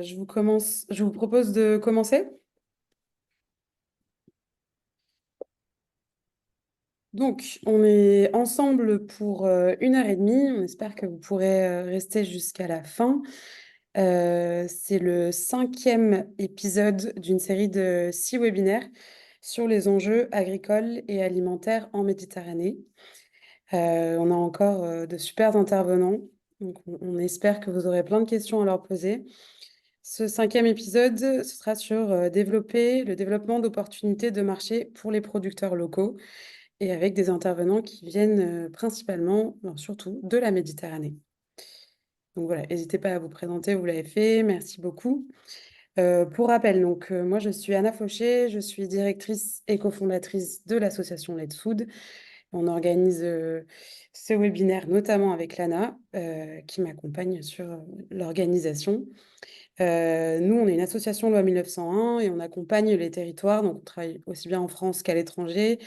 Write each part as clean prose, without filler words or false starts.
Je vous propose de commencer. Donc, on est ensemble pour 1 heure et demie. On espère que vous pourrez rester jusqu'à la fin. C'est le 5e épisode d'une série de 6 webinaires sur les enjeux agricoles et alimentaires en Méditerranée. On a encore de super intervenants. Donc, on espère que vous aurez plein de questions à leur poser. Ce 5e épisode, ce sera sur développer le développement d'opportunités de marché pour les producteurs locaux et avec des intervenants qui viennent principalement, non, surtout, de la Méditerranée. Donc voilà, n'hésitez pas à vous présenter, vous l'avez fait, merci beaucoup. Pour rappel, donc, moi je suis Anna Fauché, je suis directrice et cofondatrice de l'association Let's Food. On organise ce webinaire notamment avec Lana, qui m'accompagne sur l'organisation. Nous, on est une association loi 1901 et on accompagne les territoires, donc on travaille aussi bien en France qu'à l'étranger,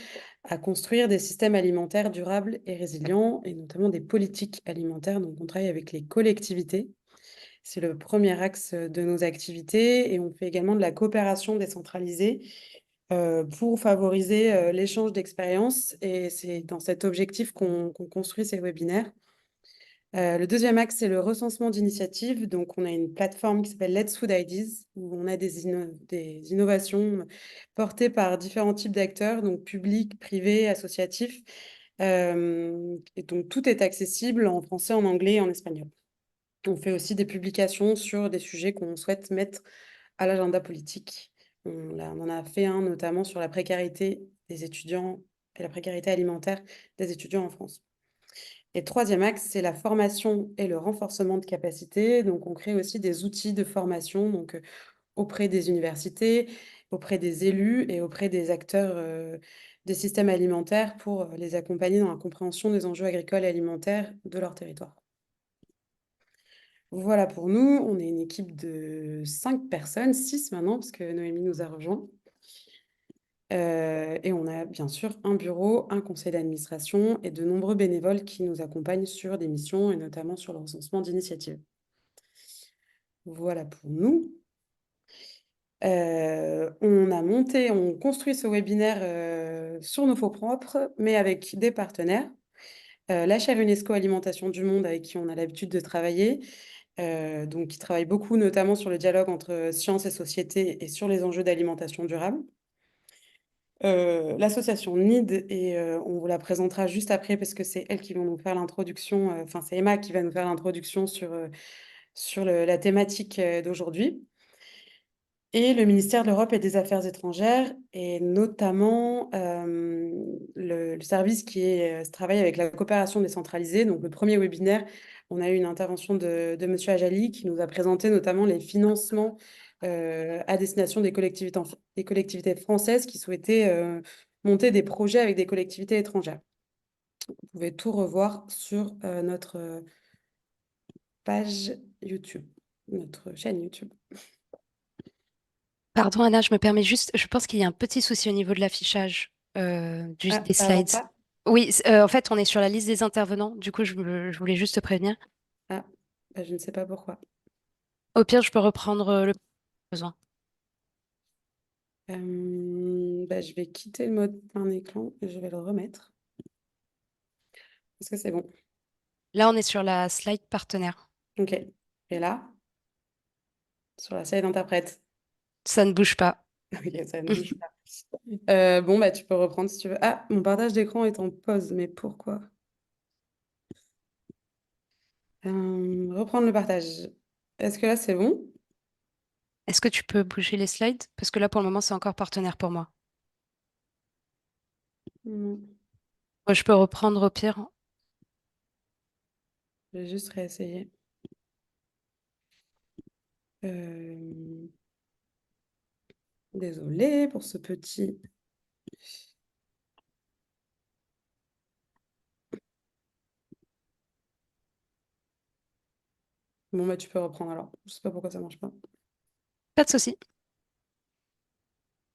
à construire des systèmes alimentaires durables et résilients, et notamment des politiques alimentaires. Donc on travaille avec les collectivités. C'est le premier axe de nos activités et on fait également de la coopération décentralisée pour favoriser l'échange d'expériences. Et c'est dans cet objectif qu'on construit ces webinaires. Le deuxième axe, c'est le recensement d'initiatives. Donc, on a une plateforme qui s'appelle Let's Food Ideas, où on a des innovations portées par différents types d'acteurs, donc publics, privés, associatifs. Et donc, tout est accessible en français, en anglais et en espagnol. On fait aussi des publications sur des sujets qu'on souhaite mettre à l'agenda politique. On en a fait un notamment sur la précarité des étudiants et la précarité alimentaire des étudiants en France. Et troisième axe, c'est la formation et le renforcement de capacités. Donc, on crée aussi des outils de formation donc, auprès des universités, auprès des élus et auprès des acteurs des systèmes alimentaires pour les accompagner dans la compréhension des enjeux agricoles et alimentaires de leur territoire. Voilà pour nous. On est une équipe de 5 personnes, 6 maintenant, parce que Noémie nous a rejoints. Et on a bien sûr un bureau, un conseil d'administration et de nombreux bénévoles qui nous accompagnent sur des missions et notamment sur le recensement d'initiatives. Voilà pour nous. On construit ce webinaire sur nos fonds propres, mais avec des partenaires. La chaire UNESCO Alimentation du Monde, avec qui on a l'habitude de travailler, donc qui travaille beaucoup notamment sur le dialogue entre sciences et société et sur les enjeux d'alimentation durable. L'association NID, et on vous la présentera juste après parce que c'est elle qui va nous faire l'introduction, enfin c'est Emma qui va nous faire l'introduction sur la thématique d'aujourd'hui. Et le ministère de l'Europe et des Affaires étrangères, et notamment le service qui travaille avec la coopération décentralisée. Donc le premier webinaire, on a eu une intervention de Monsieur Ajali qui nous a présenté notamment les financements à destination des collectivités françaises qui souhaitaient monter des projets avec des collectivités étrangères. Vous pouvez tout revoir sur notre page YouTube, notre chaîne YouTube. Pardon Anna, je me permets juste, je pense qu'il y a un petit souci au niveau de l'affichage Ah, des ça avance slides. pas? Oui, en fait, on est sur la liste des intervenants, du coup, je voulais juste te prévenir. Ah, bah, je ne sais pas pourquoi. Au pire, je peux reprendre le besoin. Bah, je vais quitter le mode plein écran et je vais le remettre. Est-ce que c'est bon? Là, on est sur la slide partenaire. Ok. Et là, sur la slide interprète. Ça ne bouge pas. Ok, ça ne bouge pas. Bon, bah, tu peux reprendre si tu veux. Ah, mon partage d'écran est en pause, mais pourquoi? Reprendre le partage. Est-ce que là, c'est bon? Est-ce que tu peux bouger les slides? Parce que là, pour le moment, c'est encore partenaire pour moi. Non. Moi, je peux reprendre au pire. Je vais juste réessayer. Euh, Désolée pour ce petit. Bon, bah, tu peux reprendre alors. Je sais pas pourquoi ça marche pas. Pas de souci.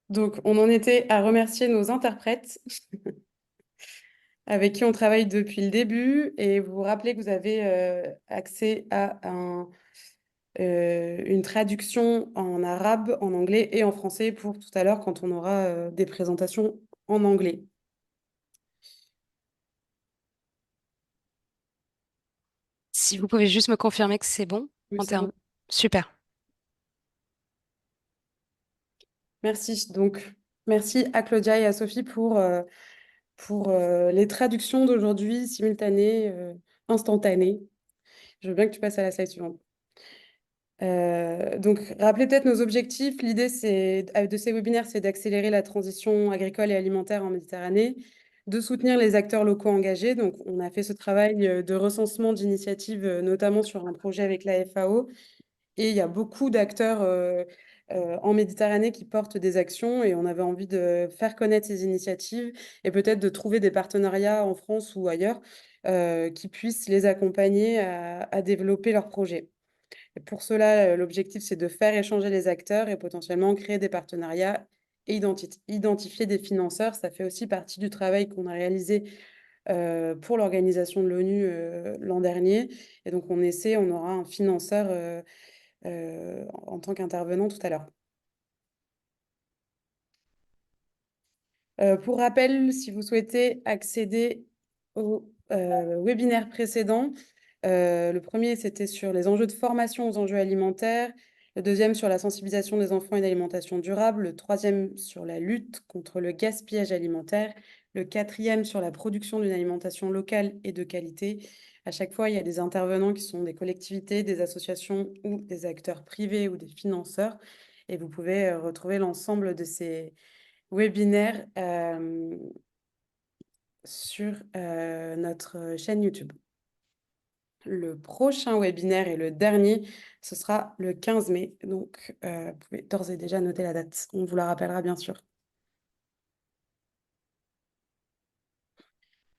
Donc, on en était à remercier nos interprètes avec qui on travaille depuis le début. Et vous vous rappelez que vous avez accès à un une traduction en arabe, en anglais et en français pour tout à l'heure quand on aura des présentations en anglais. Si vous pouvez juste me confirmer que c'est bon Oui, en c'est bon. termes. Super. Merci. Donc, merci à Claudia et à Sophie pour les traductions d'aujourd'hui, simultanées, instantanées. Je veux bien que tu passes à la slide suivante. Donc, rappelez peut-être nos objectifs. L'idée de ces webinaires, c'est d'accélérer la transition agricole et alimentaire en Méditerranée, de soutenir les acteurs locaux engagés. Donc, on a fait ce travail de recensement d'initiatives, notamment sur un projet avec la FAO. Et il y a beaucoup d'acteurs en Méditerranée qui portent des actions et on avait envie de faire connaître ces initiatives et peut-être de trouver des partenariats en France ou ailleurs qui puissent les accompagner à développer leurs projets. Et pour cela, l'objectif, c'est de faire échanger les acteurs et potentiellement créer des partenariats et identifier des financeurs. Ça fait aussi partie du travail qu'on a réalisé pour l'organisation de l'ONU l'an dernier. Et donc, on aura un financeur en tant qu'intervenant tout à l'heure. Pour rappel, si vous souhaitez accéder au webinaire précédent, le premier, c'était sur les enjeux de formation aux enjeux alimentaires. Le deuxième, sur la sensibilisation des enfants et l'alimentation durable. Le troisième, sur la lutte contre le gaspillage alimentaire. Le quatrième, sur la production d'une alimentation locale et de qualité. À chaque fois, il y a des intervenants qui sont des collectivités, des associations ou des acteurs privés ou des financeurs. Et vous pouvez retrouver l'ensemble de ces webinaires sur notre chaîne YouTube. Le prochain webinaire et le dernier, ce sera le 15 mai. Donc, vous pouvez d'ores et déjà noter la date. On vous la rappellera bien sûr.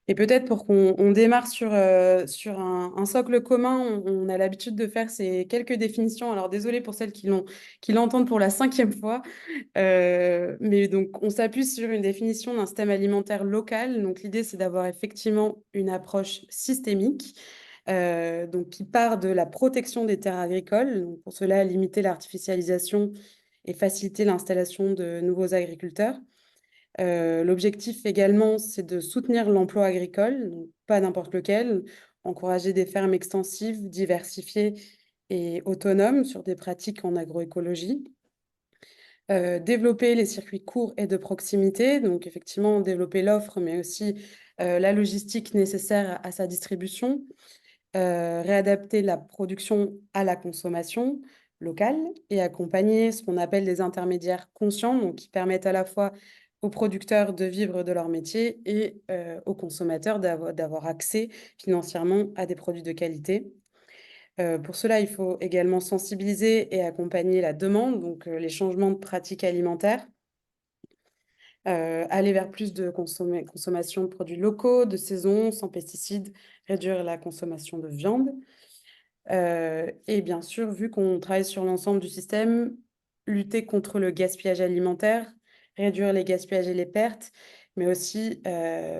Et peut-être pour qu'on démarre sur un socle commun, on a l'habitude de faire ces quelques définitions. Alors, désolé pour celles qui l'entendent pour la 5e fois. Mais donc, on s'appuie sur une définition d'un système alimentaire local. Donc, l'idée, c'est d'avoir effectivement une approche systémique, donc qui part de la protection des terres agricoles. Donc, pour cela, limiter l'artificialisation et faciliter l'installation de nouveaux agriculteurs. L'objectif également, c'est de soutenir l'emploi agricole, donc pas n'importe lequel, encourager des fermes extensives, diversifiées et autonomes sur des pratiques en agroécologie. Développer les circuits courts et de proximité, donc effectivement développer l'offre, mais aussi la logistique nécessaire à sa distribution, réadapter la production à la consommation locale et accompagner ce qu'on appelle des intermédiaires conscients, donc qui permettent à la fois aux producteurs de vivre de leur métier et aux consommateurs d'avoir accès financièrement à des produits de qualité. Pour cela, il faut également sensibiliser et accompagner la demande, donc les changements de pratiques alimentaires, aller vers plus de consommation de produits locaux, de saison, sans pesticides, réduire la consommation de viande. Et bien sûr, vu qu'on travaille sur l'ensemble du système, lutter contre le gaspillage alimentaire, réduire les gaspillages et les pertes, mais aussi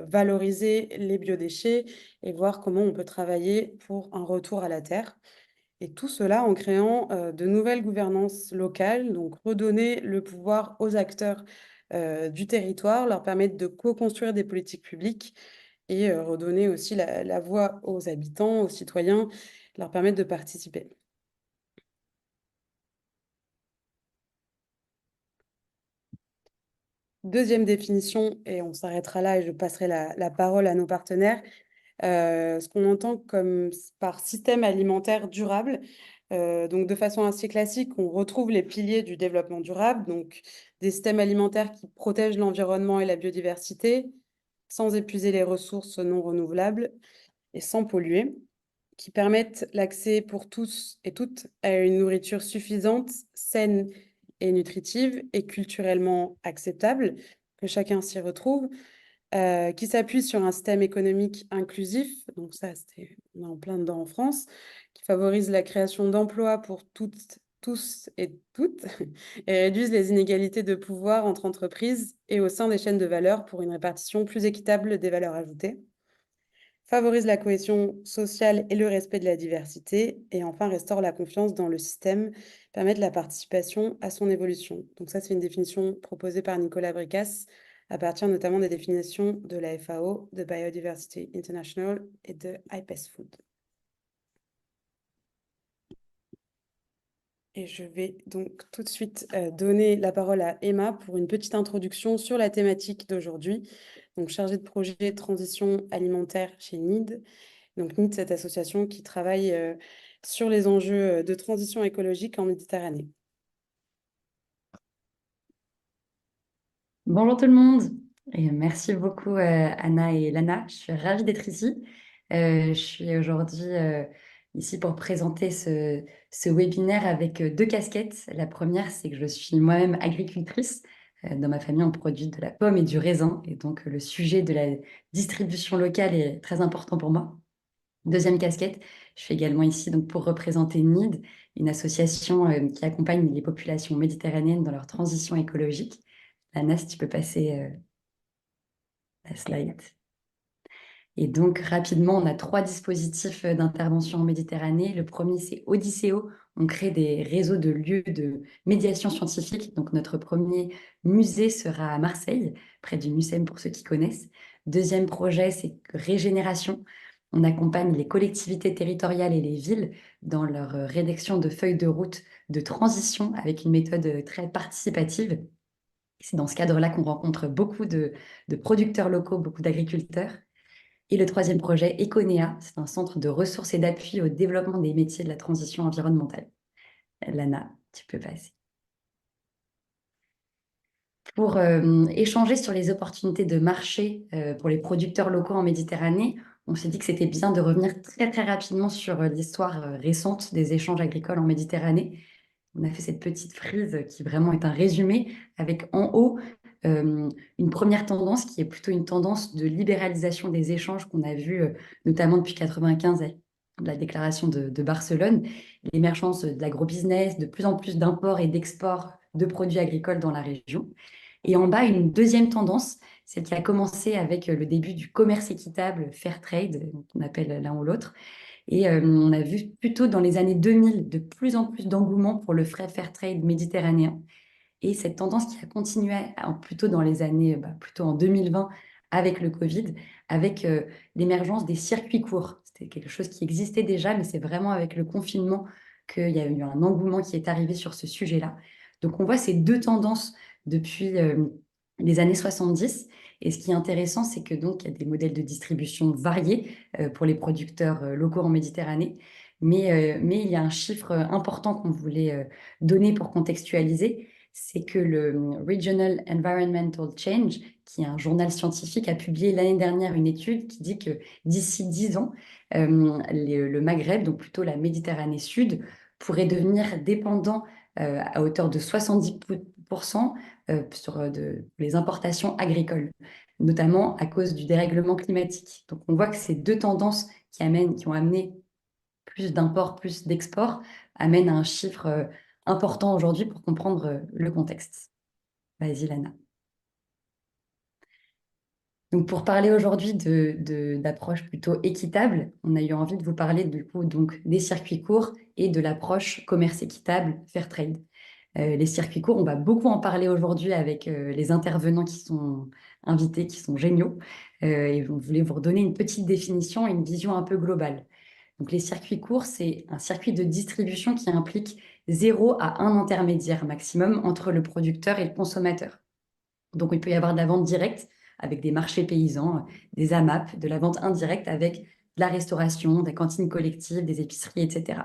valoriser les biodéchets et voir comment on peut travailler pour un retour à la terre. Et tout cela en créant de nouvelles gouvernances locales, donc redonner le pouvoir aux acteurs du territoire, leur permettre de co-construire des politiques publiques et redonner aussi la voix aux habitants, aux citoyens, leur permettre de participer. Deuxième définition, et on s'arrêtera là et je passerai la parole à nos partenaires. Ce qu'on entend par système alimentaire durable. Donc, de façon assez classique, on retrouve les piliers du développement durable, donc des systèmes alimentaires qui protègent l'environnement et la biodiversité, sans épuiser les ressources non renouvelables et sans polluer, qui permettent l'accès pour tous et toutes à une nourriture suffisante, saine et nutritive et culturellement acceptable, que chacun s'y retrouve, qui s'appuie sur un système économique inclusif, donc ça, on est en plein dedans en France, qui favorise la création d'emplois pour toutes, tous et toutes, et réduise les inégalités de pouvoir entre entreprises et au sein des chaînes de valeur pour une répartition plus équitable des valeurs ajoutées. favorise la cohésion sociale et le respect de la diversité, et enfin restaure la confiance dans le système, permet de la participation à son évolution. Donc ça, c'est une définition proposée par Nicolas Bricas, à partir notamment des définitions de la FAO, de Biodiversity International et de IPES Food. Et je vais donc tout de suite donner la parole à Emma pour une petite introduction sur la thématique d'aujourd'hui. Donc, chargée de projet transition alimentaire chez NID. Donc, NID, cette association qui travaille sur les enjeux de transition écologique en Méditerranée. Bonjour tout le monde et merci beaucoup Anna et Lana. Je suis ravie d'être ici. Je suis aujourd'hui ici pour présenter ce webinaire avec deux casquettes. La première, c'est que je suis moi-même agricultrice. Dans ma famille, on produit de la pomme et du raisin et donc le sujet de la distribution locale est très important pour moi. Deuxième casquette, je suis également ici donc pour représenter NID, une association qui accompagne les populations méditerranéennes dans leur transition écologique. Anna, si tu peux passer la slide. Et donc, rapidement, on a trois dispositifs d'intervention en Méditerranée. Le premier, c'est Odysseo. On crée des réseaux de lieux de médiation scientifique. Donc, notre premier musée sera à Marseille, près du Mucem pour ceux qui connaissent. Deuxième projet, c'est Régénération. On accompagne les collectivités territoriales et les villes dans leur rédaction de feuilles de route de transition avec une méthode très participative. C'est dans ce cadre-là qu'on rencontre beaucoup de producteurs locaux, beaucoup d'agriculteurs. Et le troisième projet, Econea, c'est un centre de ressources et d'appui au développement des métiers de la transition environnementale. Lana, tu peux passer. Pour échanger sur les opportunités de marché pour les producteurs locaux en Méditerranée, on s'est dit que c'était bien de revenir très très rapidement sur l'histoire récente des échanges agricoles en Méditerranée. On a fait cette petite frise qui vraiment est un résumé avec en haut une première tendance qui est plutôt une tendance de libéralisation des échanges qu'on a vu notamment depuis 1995 avec la déclaration de Barcelone, l'émergence de l'agrobusiness, de plus en plus d'imports et d'exports de produits agricoles dans la région. Et en bas, une deuxième tendance, celle qui a commencé avec le début du commerce équitable, fair trade, qu'on appelle l'un ou l'autre. Et on a vu plutôt dans les années 2000 de plus en plus d'engouement pour le frais fair trade méditerranéen. Et cette tendance qui a continué plutôt dans les années, plutôt en 2020 avec le Covid, avec l'émergence des circuits courts. C'était quelque chose qui existait déjà, mais c'est vraiment avec le confinement qu'il y a eu un engouement qui est arrivé sur ce sujet-là. Donc on voit ces deux tendances depuis les années 70. Et ce qui est intéressant, c'est que donc il y a des modèles de distribution variés pour les producteurs locaux en Méditerranée. Mais il y a un chiffre important qu'on voulait donner pour contextualiser, c'est que le Regional Environmental Change, qui est un journal scientifique, a publié l'année dernière une étude qui dit que d'ici 10 ans, le Maghreb, donc plutôt la Méditerranée Sud, pourrait devenir dépendant à hauteur de 70% sur les importations agricoles, notamment à cause du dérèglement climatique. Donc on voit que ces deux tendances qui ont amené plus d'imports, plus d'exports, amènent à un chiffre important aujourd'hui pour comprendre le contexte. Vas-y, Lana. Donc, pour parler aujourd'hui d'approche plutôt équitable, on a eu envie de vous parler du coup donc, des circuits courts et de l'approche commerce équitable, fair trade. Les circuits courts, on va beaucoup en parler aujourd'hui avec les intervenants qui sont invités, qui sont géniaux. Et on voulait vous redonner une petite définition et une vision un peu globale. Donc, les circuits courts, c'est un circuit de distribution qui implique 0 à 1 intermédiaire maximum entre le producteur et le consommateur. Donc, il peut y avoir de la vente directe avec des marchés paysans, des AMAP, de la vente indirecte avec de la restauration, des cantines collectives, des épiceries, etc.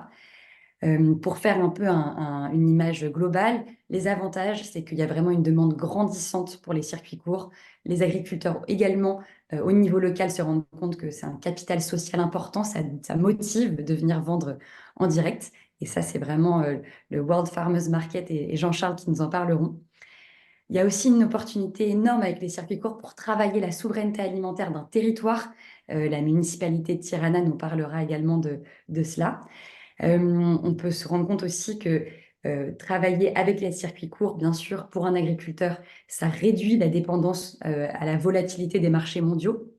Pour faire un peu une image globale, les avantages, c'est qu'il y a vraiment une demande grandissante pour les circuits courts. Les agriculteurs également, au niveau local, se rendent compte que c'est un capital social important, ça motive de venir vendre en direct. Et ça, c'est vraiment le World Farmers Market et Jean-Charles qui nous en parleront. Il y a aussi une opportunité énorme avec les circuits courts pour travailler la souveraineté alimentaire d'un territoire. La municipalité de Tirana nous parlera également de cela. On peut se rendre compte aussi que travailler avec les circuits courts, bien sûr, pour un agriculteur, ça réduit la dépendance à la volatilité des marchés mondiaux.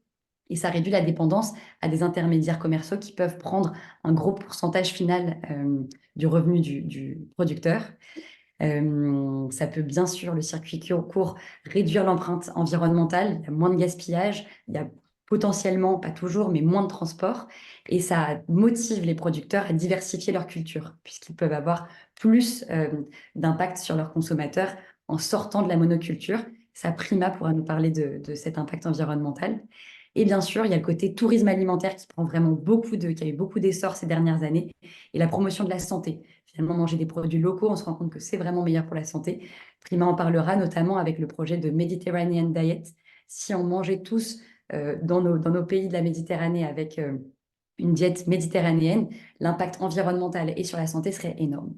Et ça réduit la dépendance à des intermédiaires commerciaux qui peuvent prendre un gros pourcentage final du revenu du producteur. Ça peut bien sûr, le circuit court, réduire l'empreinte environnementale, il y a moins de gaspillage, il y a potentiellement, pas toujours, mais moins de transport, et ça motive les producteurs à diversifier leur culture, puisqu'ils peuvent avoir plus d'impact sur leurs consommateurs en sortant de la monoculture. Ça, Prima pourra nous parler de cet impact environnemental. Et bien sûr, il y a le côté tourisme alimentaire qui prend vraiment qui a eu beaucoup d'essor ces dernières années, et la promotion de la santé. Finalement, manger des produits locaux, on se rend compte que c'est vraiment meilleur pour la santé. Prima en parlera notamment avec le projet de Mediterranean Diet. Si on mangeait tous dans nos pays de la Méditerranée avec une diète méditerranéenne, l'impact environnemental et sur la santé serait énorme.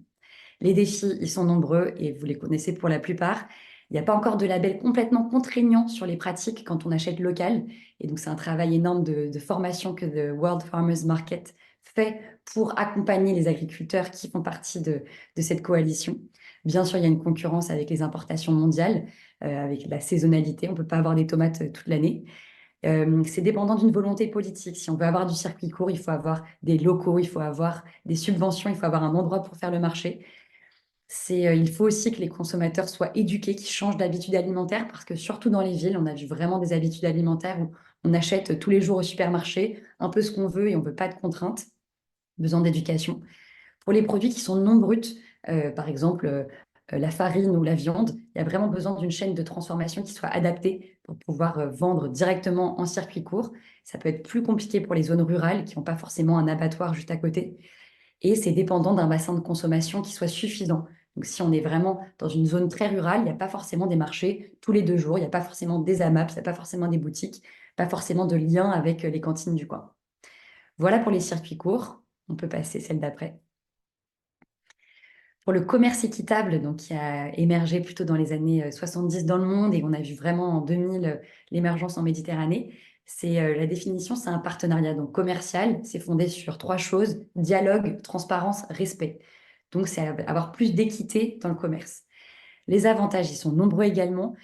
Les défis, ils sont nombreux et vous les connaissez pour la plupart. Il n'y a pas encore de label complètement contraignant sur les pratiques quand on achète local. Et donc, c'est un travail énorme de formation que The World Farmers Market fait pour accompagner les agriculteurs qui font partie de cette coalition. Bien sûr, il y a une concurrence avec les importations mondiales, avec la saisonnalité. On ne peut pas avoir des tomates toute l'année. C'est dépendant d'une volonté politique. Si on veut avoir du circuit court, il faut avoir des locaux, il faut avoir des subventions, il faut avoir un endroit pour faire le marché. Il faut aussi que les consommateurs soient éduqués, qu'ils changent d'habitude alimentaire, parce que surtout dans les villes, on a vu vraiment des habitudes alimentaires où on achète tous les jours au supermarché un peu ce qu'on veut et on ne veut pas de contraintes. Besoin d'éducation. Pour les produits qui sont non bruts, par exemple la farine ou la viande, il y a vraiment besoin d'une chaîne de transformation qui soit adaptée pour pouvoir vendre directement en circuit court. Ça peut être plus compliqué pour les zones rurales qui n'ont pas forcément un abattoir juste à côté. Et c'est dépendant d'un bassin de consommation qui soit suffisant. Donc, si on est vraiment dans une zone très rurale, il n'y a pas forcément des marchés tous les 2 jours, il n'y a pas forcément des AMAP, il n'y a pas forcément des boutiques, pas forcément de lien avec les cantines du coin. Voilà pour les circuits courts. On peut passer celle d'après. Pour le commerce équitable, donc, qui a émergé plutôt dans les années 70 dans le monde, et on a vu vraiment en 2000 l'émergence en Méditerranée, la définition, c'est un partenariat donc commercial, c'est fondé sur 3 choses: dialogue, transparence, respect. Donc, c'est avoir plus d'équité dans le commerce. Les avantages, ils sont nombreux également.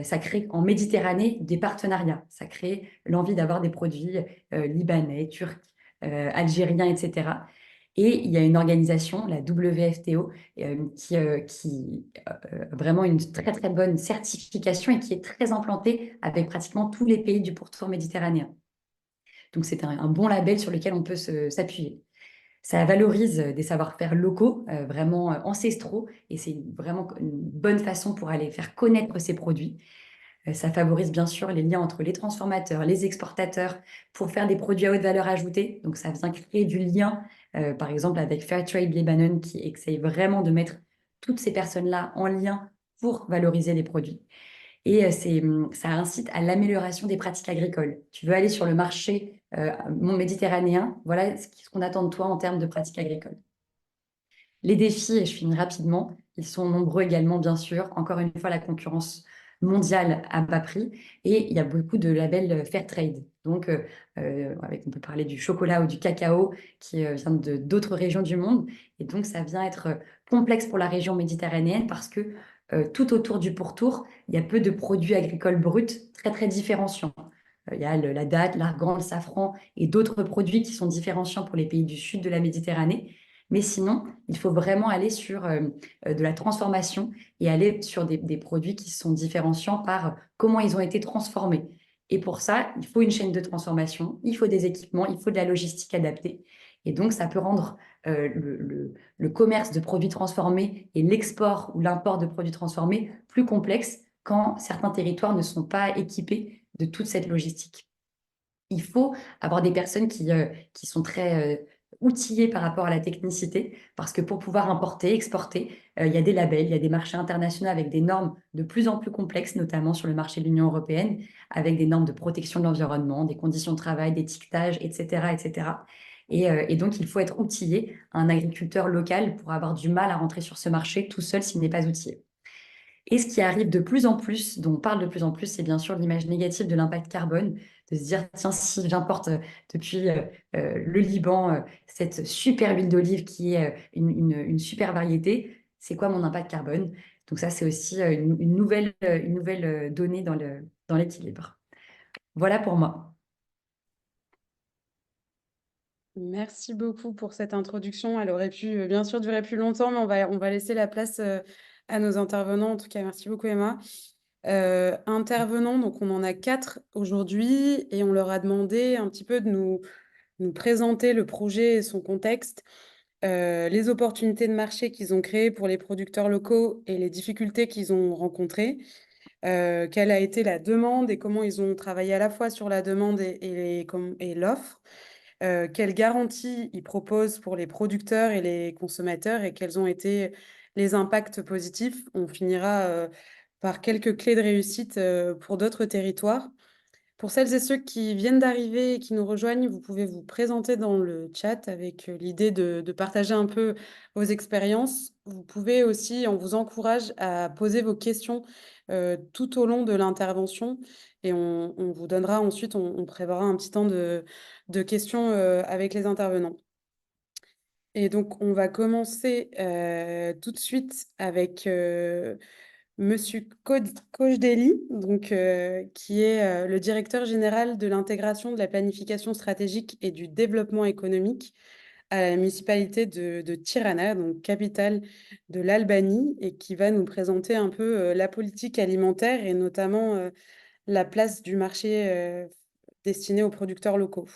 Ça crée en Méditerranée des partenariats. Ça crée l'envie d'avoir des produits libanais, turcs, algériens, etc. Et il y a une organisation, la WFTO, qui a vraiment une très très bonne certification et qui est très implantée avec pratiquement tous les pays du pourtour méditerranéen. Donc c'est un bon label sur lequel on peut s'appuyer. Ça valorise des savoir-faire locaux, vraiment ancestraux, et c'est vraiment une bonne façon pour aller faire connaître ces produits. Ça favorise bien sûr les liens entre les transformateurs, les exportateurs, pour faire des produits à haute valeur ajoutée. Donc ça vient créer du lien, par exemple avec Fairtrade Lebanon, qui essaye vraiment de mettre toutes ces personnes-là en lien pour valoriser les produits. Et ça incite à l'amélioration des pratiques agricoles. Tu veux aller sur le marché méditerranéen, voilà ce qu'on attend de toi en termes de pratiques agricoles. Les défis, et je finis rapidement, ils sont nombreux également, bien sûr. Encore une fois, la concurrence mondiale à bas prix, et il y a beaucoup de labels Fairtrade. Donc, on peut parler du chocolat ou du cacao qui vient d'autres régions du monde. Et donc, ça vient être complexe pour la région méditerranéenne parce que tout autour du pourtour, il y a peu de produits agricoles bruts très, très différenciants. Il y a la date, l'argan, le safran et d'autres produits qui sont différenciants pour les pays du sud de la Méditerranée. Mais sinon, il faut vraiment aller sur de la transformation et aller sur des produits qui sont différenciants par comment ils ont été transformés. Et pour ça, il faut une chaîne de transformation, il faut des équipements, il faut de la logistique adaptée. Et donc, ça peut rendre le commerce de produits transformés et l'export ou l'import de produits transformés plus complexe quand certains territoires ne sont pas équipés de toute cette logistique. Il faut avoir des personnes qui sont très outillées par rapport à la technicité, parce que pour pouvoir importer, exporter, il y a des labels, il y a des marchés internationaux avec des normes de plus en plus complexes, notamment sur le marché de l'Union européenne, avec des normes de protection de l'environnement, des conditions de travail, d'étiquetage, etc., etc. Et donc, il faut être outillé, un agriculteur local, pour avoir du mal à rentrer sur ce marché tout seul s'il n'est pas outillé. Et ce qui arrive de plus en plus, dont on parle de plus en plus, c'est bien sûr l'image négative de l'impact carbone, de se dire, tiens, si j'importe depuis le Liban cette super huile d'olive qui est une super variété, c'est quoi mon impact carbone? Donc ça, c'est aussi une nouvelle donnée dans l'équilibre. Voilà pour moi. Merci beaucoup pour cette introduction. Elle aurait pu, bien sûr, durer plus longtemps, mais on va laisser la place à nos intervenants. En tout cas, merci beaucoup, Emma. Intervenants, donc on en a 4 aujourd'hui et on leur a demandé un petit peu de nous présenter le projet et son contexte, les opportunités de marché qu'ils ont créées pour les producteurs locaux et les difficultés qu'ils ont rencontrées, quelle a été la demande et comment ils ont travaillé à la fois sur la demande et l'offre. Quelles garanties ils proposent pour les producteurs et les consommateurs et quels ont été les impacts positifs. On finira par quelques clés de réussite pour d'autres territoires. Pour celles et ceux qui viennent d'arriver et qui nous rejoignent, vous pouvez vous présenter dans le chat avec l'idée de partager un peu vos expériences. Vous pouvez aussi, on vous encourage à poser vos questions tout au long de l'intervention et on vous donnera ensuite, on préparera un petit temps de questions avec les intervenants. Et donc, on va commencer tout de suite avec Monsieur Kojdeli, donc, qui est le directeur général de l'intégration, de la planification stratégique et du développement économique à la municipalité de Tirana, donc capitale de l'Albanie, et qui va nous présenter un peu la politique alimentaire et notamment la place du marché destiné aux producteurs locaux.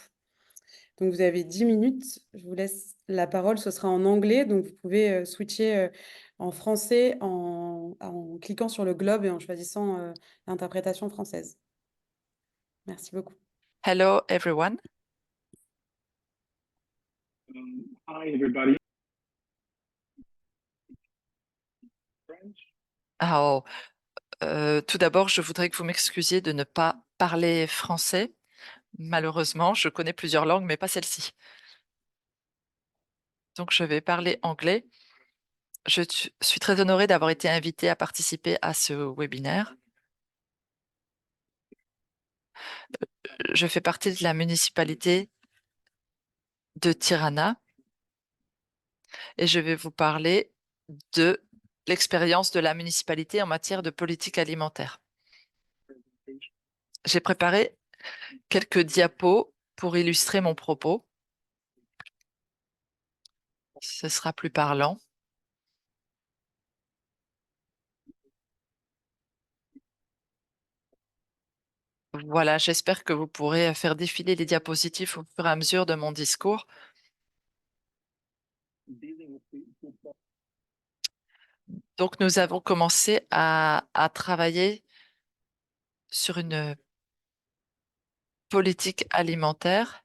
Donc, vous avez 10 minutes. Je vous laisse la parole. Ce sera en anglais. Donc, vous pouvez switcher en français en cliquant sur le globe et en choisissant l'interprétation française. Merci beaucoup. Hello, everyone. Hi, everybody. Alors, tout d'abord, je voudrais que vous m'excusiez de ne pas parler français. Malheureusement, je connais plusieurs langues, mais pas celle-ci. Donc, je vais parler anglais. Je suis très honorée d'avoir été invitée à participer à ce webinaire. Je fais partie de la municipalité de Tirana et je vais vous parler de l'expérience de la municipalité en matière de politique alimentaire. J'ai préparé quelques diapos pour illustrer mon propos. Ce sera plus parlant. Voilà, j'espère que vous pourrez faire défiler les diapositives au fur et à mesure de mon discours. Donc, nous avons commencé à travailler sur une politique alimentaire.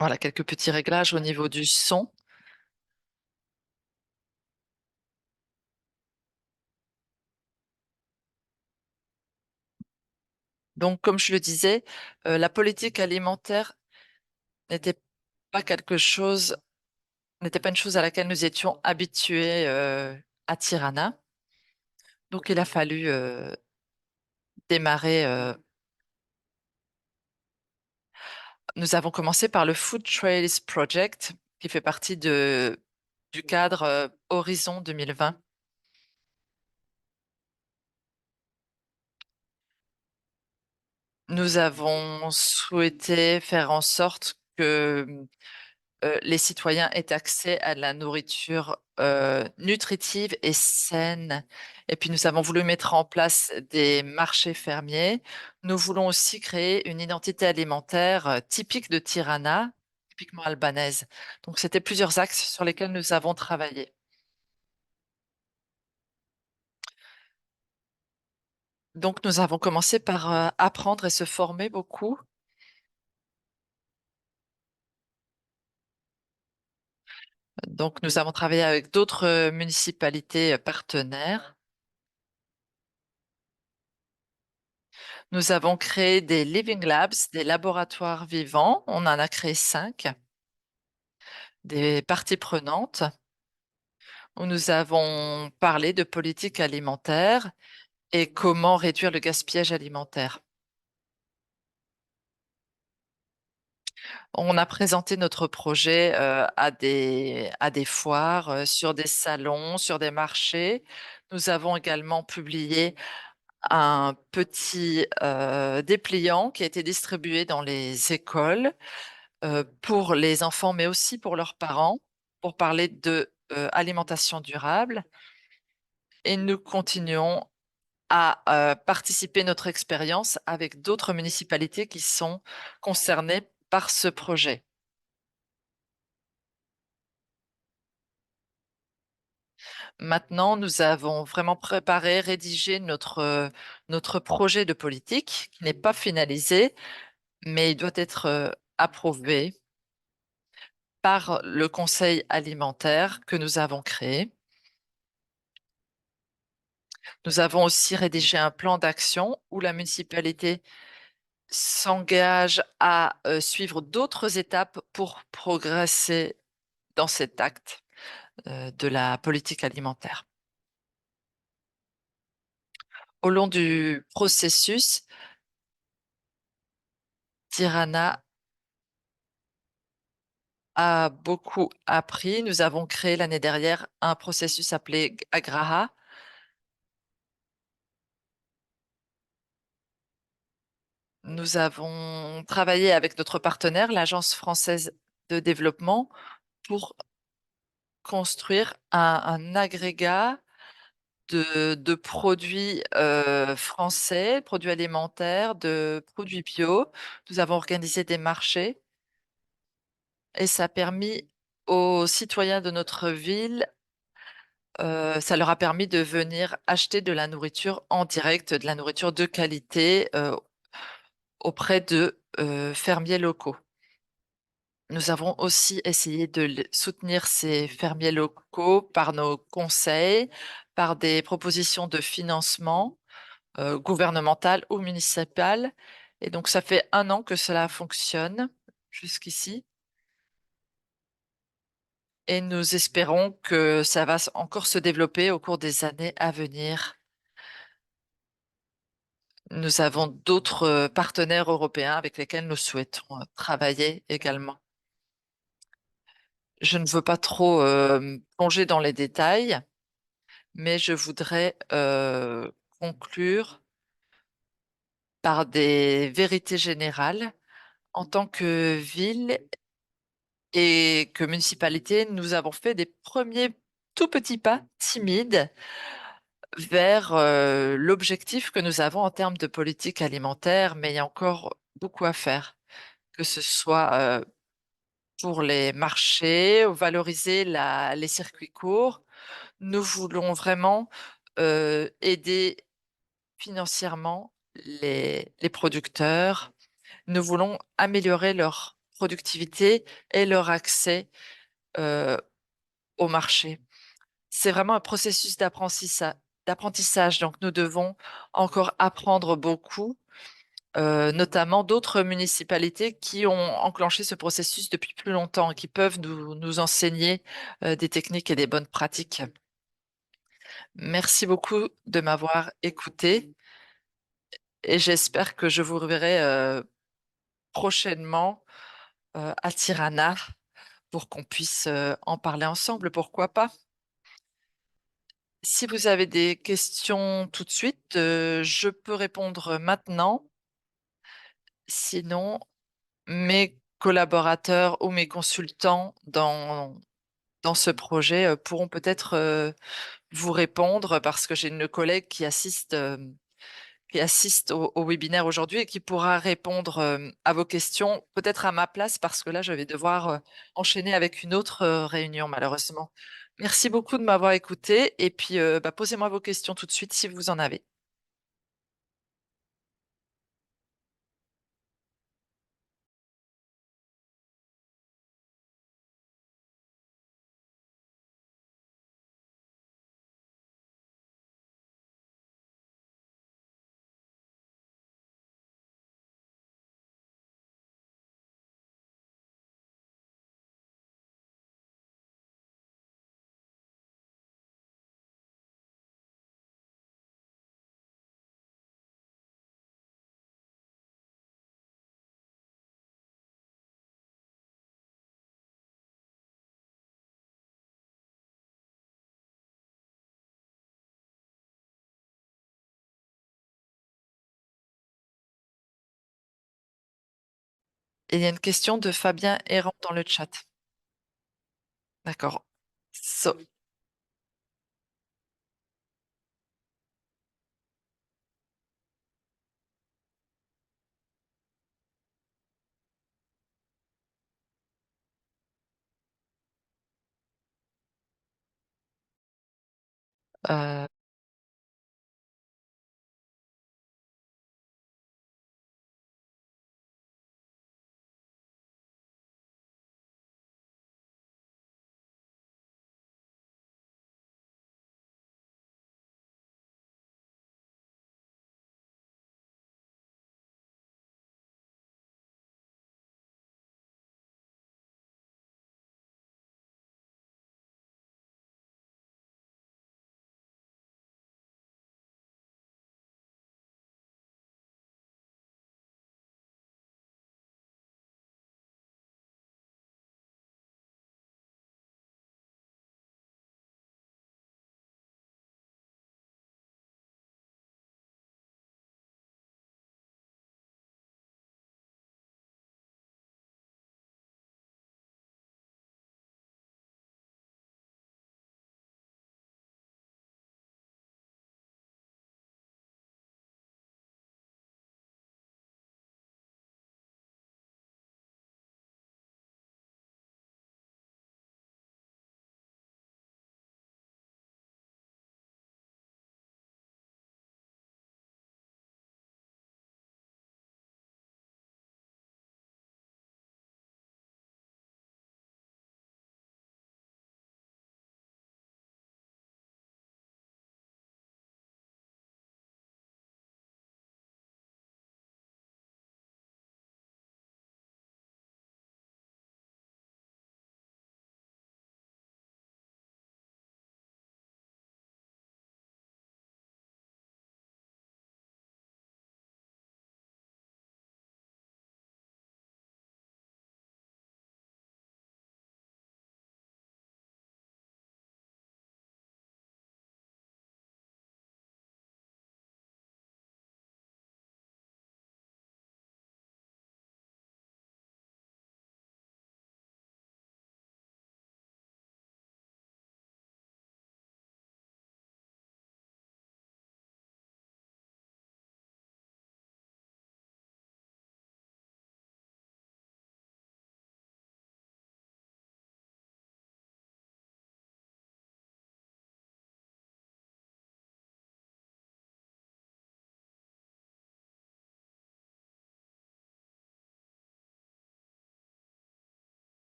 Voilà, quelques petits réglages au niveau du son. Donc, comme je le disais, la politique alimentaire n'était pas n'était pas une chose à laquelle nous étions habitués à Tirana. Donc, il a fallu démarrer. Nous avons commencé par le Food Trails Project, qui fait partie du cadre Horizon 2020. Nous avons souhaité faire en sorte que les citoyens aient accès à la nourriture nutritive et saine. Et puis, nous avons voulu mettre en place des marchés fermiers. Nous voulons aussi créer une identité alimentaire typique de Tirana, typiquement albanaise. Donc, c'était plusieurs axes sur lesquels nous avons travaillé. Donc, nous avons commencé par apprendre et se former beaucoup. Donc, nous avons travaillé avec d'autres municipalités partenaires. Nous avons créé des Living Labs, des laboratoires vivants. On en a créé 5, des parties prenantes, où nous avons parlé de politique alimentaire et comment réduire le gaspillage alimentaire. On a présenté notre projet à des foires, sur des salons, sur des marchés. Nous avons également publié un petit dépliant qui a été distribué dans les écoles pour les enfants, mais aussi pour leurs parents, pour parler de alimentation durable. Et nous continuons à participer notre expérience avec d'autres municipalités qui sont concernées par ce projet. Maintenant, nous avons vraiment préparé, rédigé notre projet de politique qui n'est pas finalisé, mais il doit être approuvé par le conseil alimentaire que nous avons créé. Nous avons aussi rédigé un plan d'action où la municipalité s'engage à suivre d'autres étapes pour progresser dans cet acte de la politique alimentaire. Au long du processus, Tirana a beaucoup appris. Nous avons créé l'année dernière un processus appelé Agraha. Nous avons travaillé avec notre partenaire, l'Agence française de développement, pour construire un agrégat de produits français, produits alimentaires, de produits bio. Nous avons organisé des marchés et ça a permis aux citoyens de notre ville, ça leur a permis de venir acheter de la nourriture en direct, de la nourriture de qualité auprès de fermiers locaux. Nous avons aussi essayé de soutenir ces fermiers locaux par nos conseils, par des propositions de financement gouvernementales ou municipales. Et donc, ça fait 1 an que cela fonctionne jusqu'ici. Et nous espérons que ça va encore se développer au cours des années à venir. Nous avons d'autres partenaires européens avec lesquels nous souhaitons travailler également. Je ne veux pas trop plonger dans les détails, mais je voudrais conclure par des vérités générales. En tant que ville et que municipalité, nous avons fait des premiers tout petits pas timides vers l'objectif que nous avons en termes de politique alimentaire, mais il y a encore beaucoup à faire, que ce soit pour les marchés, valoriser les circuits courts. Nous voulons vraiment aider financièrement les producteurs. Nous voulons améliorer leur productivité et leur accès euh, au marché. C'est vraiment un processus d'apprentissage, donc nous devons encore apprendre beaucoup, notamment d'autres municipalités qui ont enclenché ce processus depuis plus longtemps et qui peuvent nous enseigner des techniques et des bonnes pratiques. Merci beaucoup de m'avoir écouté et j'espère que je vous reverrai prochainement à Tirana pour qu'on puisse en parler ensemble, pourquoi pas. Si vous avez des questions tout de suite, je peux répondre maintenant. Sinon, mes collaborateurs ou mes consultants dans ce projet pourront peut-être vous répondre parce que j'ai une collègue qui assiste au webinaire aujourd'hui et qui pourra répondre à vos questions, peut-être à ma place, parce que là, je vais devoir enchaîner avec une autre réunion, malheureusement. Merci beaucoup de m'avoir écouté et puis posez-moi vos questions tout de suite si vous en avez. Et il y a une question de Fabien Errand dans le chat. D'accord. So- euh,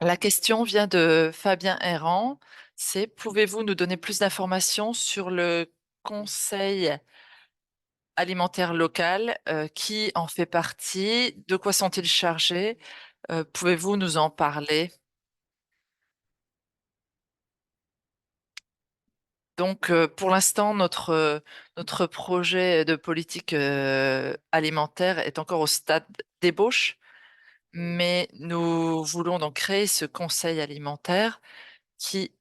La question vient de Fabien Errand. C'est: pouvez-vous nous donner plus d'informations sur le Conseil alimentaire local? Qui en fait partie? De quoi sont-ils chargés? Pouvez-vous nous en parler? Donc, pour l'instant, notre projet de politique alimentaire est encore au stade d'ébauche, mais nous voulons donc créer ce conseil alimentaire qui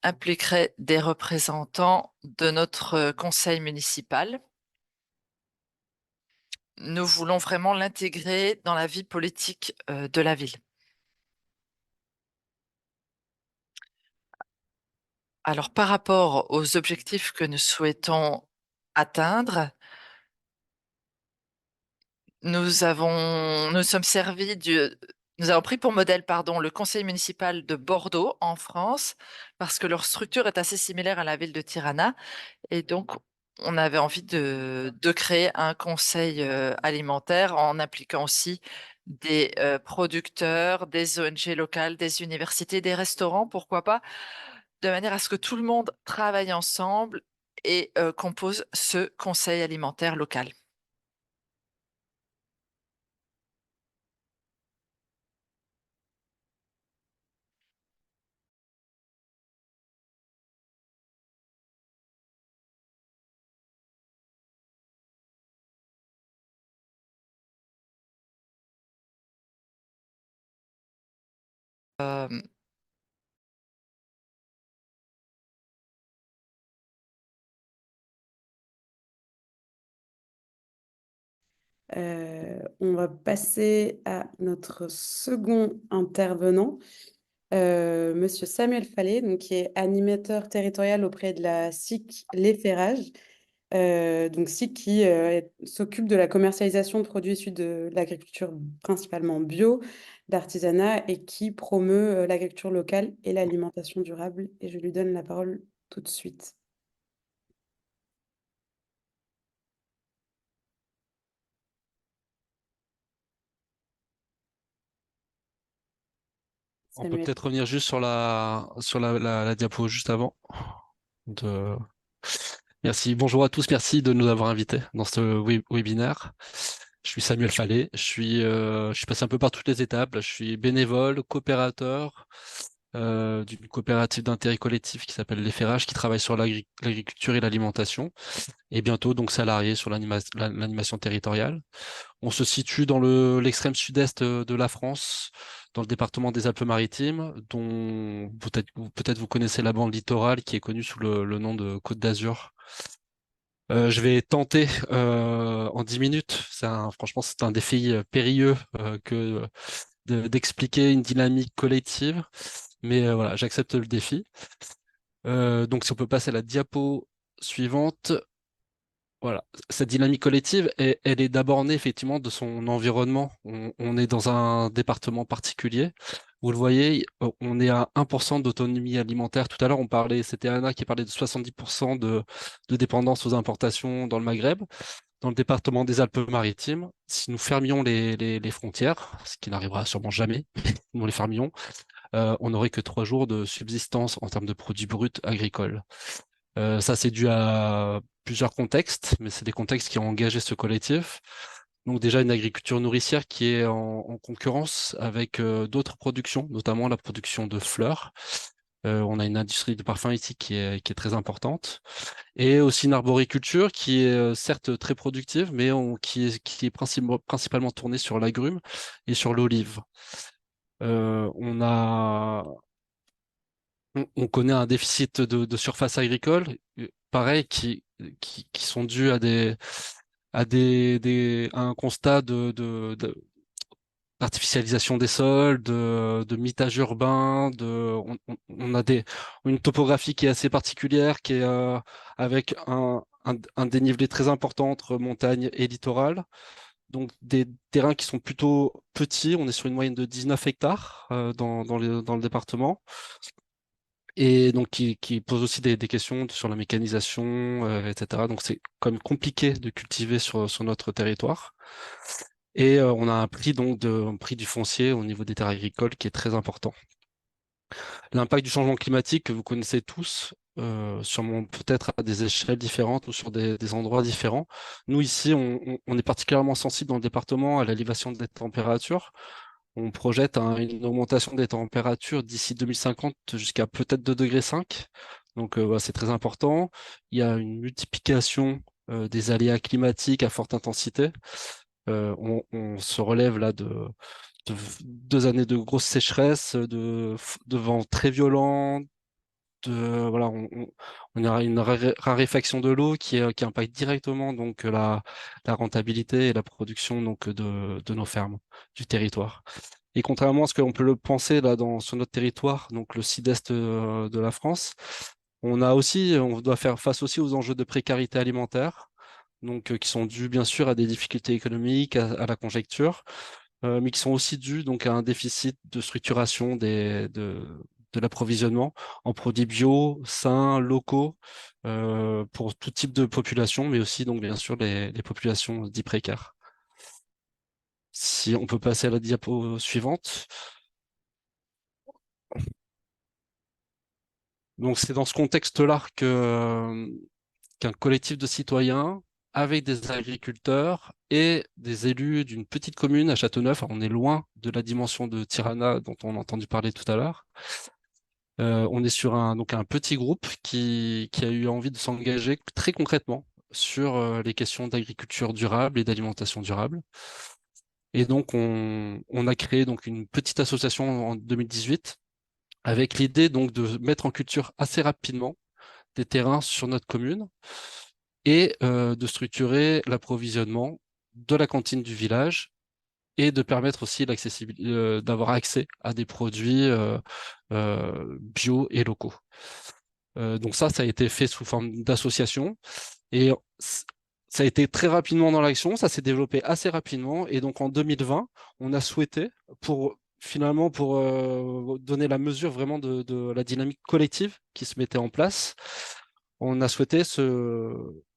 impliquerait des représentants de notre conseil municipal. Nous voulons vraiment l'intégrer dans la vie politique de la ville. Alors, par rapport aux objectifs que nous souhaitons atteindre, nous avons pris pour modèle, pardon, le conseil municipal de Bordeaux en France, parce que leur structure est assez similaire à la ville de Tirana. Et donc, on avait envie de créer un conseil alimentaire en impliquant aussi des producteurs, des ONG locales, des universités, des restaurants, pourquoi pas, de manière à ce que tout le monde travaille ensemble et compose ce conseil alimentaire local. Euh, On va passer à notre second intervenant, Monsieur Samuel Fallet, donc, qui est animateur territorial auprès de la SIC Les Ferrages. Donc SIC qui s'occupe de la commercialisation de produits issus de l'agriculture principalement bio, d'artisanat et qui promeut l'agriculture locale et l'alimentation durable. Et je lui donne la parole tout de suite. On peut Samuel. peut-être revenir juste sur la diapo juste avant. De... Merci. Bonjour à tous. Merci de nous avoir invités dans ce webinaire. Je suis Samuel Fallet. Je suis passé un peu par toutes les étapes. Je suis bénévole, coopérateur d'une coopérative d'intérêt collectif qui s'appelle Les Ferrages, qui travaille sur l'agriculture et l'alimentation, et bientôt donc salarié sur l'animation territoriale. On se situe dans l'extrême sud-est de la France, dans le département des Alpes-Maritimes, dont peut-être vous connaissez la bande littorale qui est connue sous le nom de Côte d'Azur. Je vais tenter en 10 minutes, franchement c'est un défi périlleux d'expliquer une dynamique collective, mais voilà, j'accepte le défi. Donc si on peut passer à la diapo suivante. Voilà, cette dynamique collective, elle est d'abord née effectivement de son environnement. On est dans un département particulier. Vous le voyez, on est à 1% d'autonomie alimentaire. Tout à l'heure, c'était Anna qui parlait de 70% de dépendance aux importations dans le Maghreb. Dans le département des Alpes-Maritimes, si nous fermions les frontières, ce qui n'arrivera sûrement jamais, si nous les fermions, on n'aurait que 3 jours de subsistance en termes de produits bruts agricoles. Ça, c'est dû à plusieurs contextes, mais c'est des contextes qui ont engagé ce collectif. Donc déjà une agriculture nourricière qui est en concurrence avec d'autres productions, notamment la production de fleurs. On a une industrie de parfum ici qui est très importante. Et aussi une arboriculture qui est certes très productive, mais qui est principalement tournée sur l'agrume et sur l'olive. On a on connaît un déficit de surface agricole, pareil, qui sont dus à un constat d'artificialisation des sols, de mitage urbain, on a une topographie qui est assez particulière, qui est avec un dénivelé très important entre montagne et littoral. Donc des terrains qui sont plutôt petits, on est sur une moyenne de 19 hectares dans le département. Et donc qui pose aussi des questions sur la mécanisation, etc. Donc c'est quand même compliqué de cultiver sur notre territoire. Et on a un prix du foncier au niveau des terres agricoles qui est très important. L'impact du changement climatique que vous connaissez tous, sûrement peut-être à des échelles différentes ou sur des endroits différents. Nous ici, on est particulièrement sensible dans le département à l'élévation des températures. On projette une augmentation des températures d'ici 2050 jusqu'à peut-être 2,5 degrés. Donc voilà, c'est très important. Il y a une multiplication des aléas climatiques à forte intensité. On se relève là de 2 années de grosse sécheresse, de vents très violents, voilà, on a une raréfaction de l'eau qui impacte directement donc la rentabilité et la production donc de nos fermes, du territoire. Et contrairement à ce qu'on peut le penser là sur notre territoire, donc le sud-est de la France, on doit faire face aussi aux enjeux de précarité alimentaire, donc qui sont dus bien sûr à des difficultés économiques, à la conjecture, mais qui sont aussi dus donc à un déficit de structuration de l'approvisionnement en produits bio, sains, locaux, pour tout type de population, mais aussi donc bien sûr les populations dites précaires. Si on peut passer à la diapo suivante. Donc c'est dans ce contexte-là qu'un collectif de citoyens avec des agriculteurs et des élus d'une petite commune à Châteauneuf, alors on est loin de la dimension de Tirana dont on a entendu parler tout à l'heure. On est sur donc un petit groupe qui a eu envie de s'engager très concrètement sur les questions d'agriculture durable et d'alimentation durable. Et donc on a créé donc une petite association en 2018 avec l'idée donc de mettre en culture assez rapidement des terrains sur notre commune et de structurer l'approvisionnement de la cantine du village et de permettre aussi d'avoir accès à des produits bio et locaux. Donc ça a été fait sous forme d'association et ça a été très rapidement dans l'action, ça s'est développé assez rapidement et donc en 2020, on a souhaité pour donner la mesure vraiment de la dynamique collective qui se mettait en place, on a souhaité se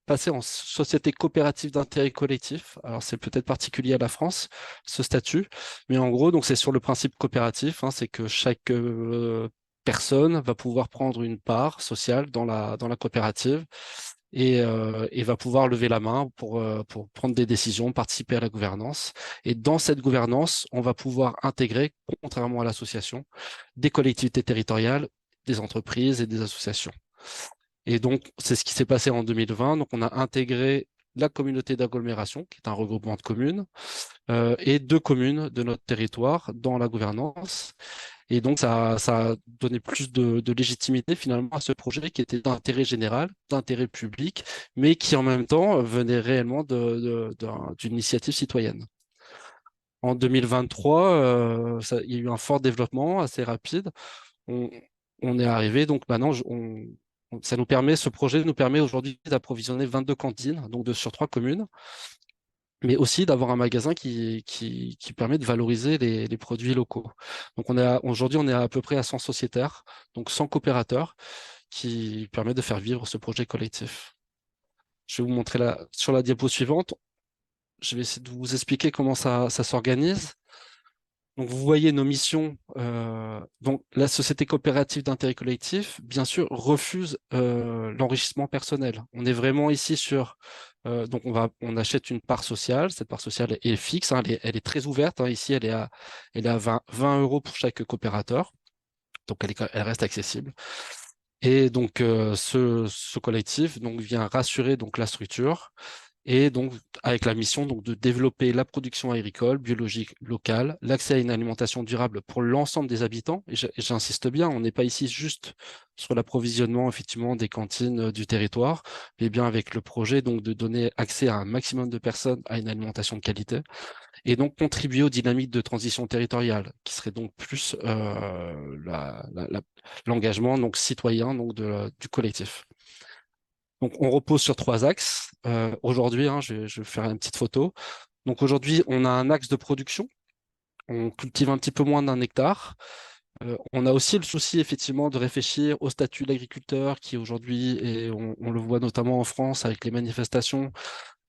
passer en société coopérative d'intérêt collectif. Alors c'est peut-être particulier à la France, ce statut, mais en gros, donc c'est sur le principe coopératif, hein, c'est que chaque personne va pouvoir prendre une part sociale dans la coopérative et va pouvoir lever la main pour prendre des décisions, participer à la gouvernance. Et dans cette gouvernance, on va pouvoir intégrer, contrairement à l'association, des collectivités territoriales, des entreprises et des associations. Et donc, c'est ce qui s'est passé en 2020. Donc, on a intégré la communauté d'agglomération, qui est un regroupement de communes, et 2 communes de notre territoire dans la gouvernance. Et donc, ça a donné plus de légitimité finalement à ce projet qui était d'intérêt général, d'intérêt public, mais qui en même temps venait réellement d'une initiative citoyenne. En 2023, il y a eu un fort développement assez rapide. On, on est arrivé, donc maintenant, ce projet nous permet aujourd'hui d'approvisionner 22 cantines, donc sur 3 communes, mais aussi d'avoir un magasin qui permet de valoriser les produits locaux. Donc aujourd'hui, on est à peu près à 100 sociétaires, donc 100 coopérateurs, qui permet de faire vivre ce projet collectif. Je vais vous montrer sur la diapo suivante. Je vais essayer de vous expliquer comment ça s'organise. Donc, vous voyez nos missions. Donc, la société coopérative d'intérêt collectif, bien sûr, refuse l'enrichissement personnel. On est vraiment ici donc, on achète une part sociale. Cette part sociale est fixe, hein, elle est très ouverte, hein. Ici, elle est à 20 euros pour chaque coopérateur. Donc, elle reste accessible. Et donc, ce collectif donc, vient rassurer donc, la structure et donc avec la mission donc, de développer la production agricole, biologique, locale, l'accès à une alimentation durable pour l'ensemble des habitants. Et j'insiste bien, on n'est pas ici juste sur l'approvisionnement effectivement des cantines du territoire, mais bien avec le projet donc de donner accès à un maximum de personnes à une alimentation de qualité et donc contribuer aux dynamiques de transition territoriale, qui serait donc plus l'engagement donc citoyen donc du collectif. Donc, on repose sur 3 axes. Aujourd'hui, hein, je vais faire une petite photo. Donc, aujourd'hui, on a un axe de production. On cultive un petit peu moins d'1 hectare. On a aussi le souci, effectivement, de réfléchir au statut de l'agriculteur qui, aujourd'hui, et on le voit notamment en France avec les manifestations,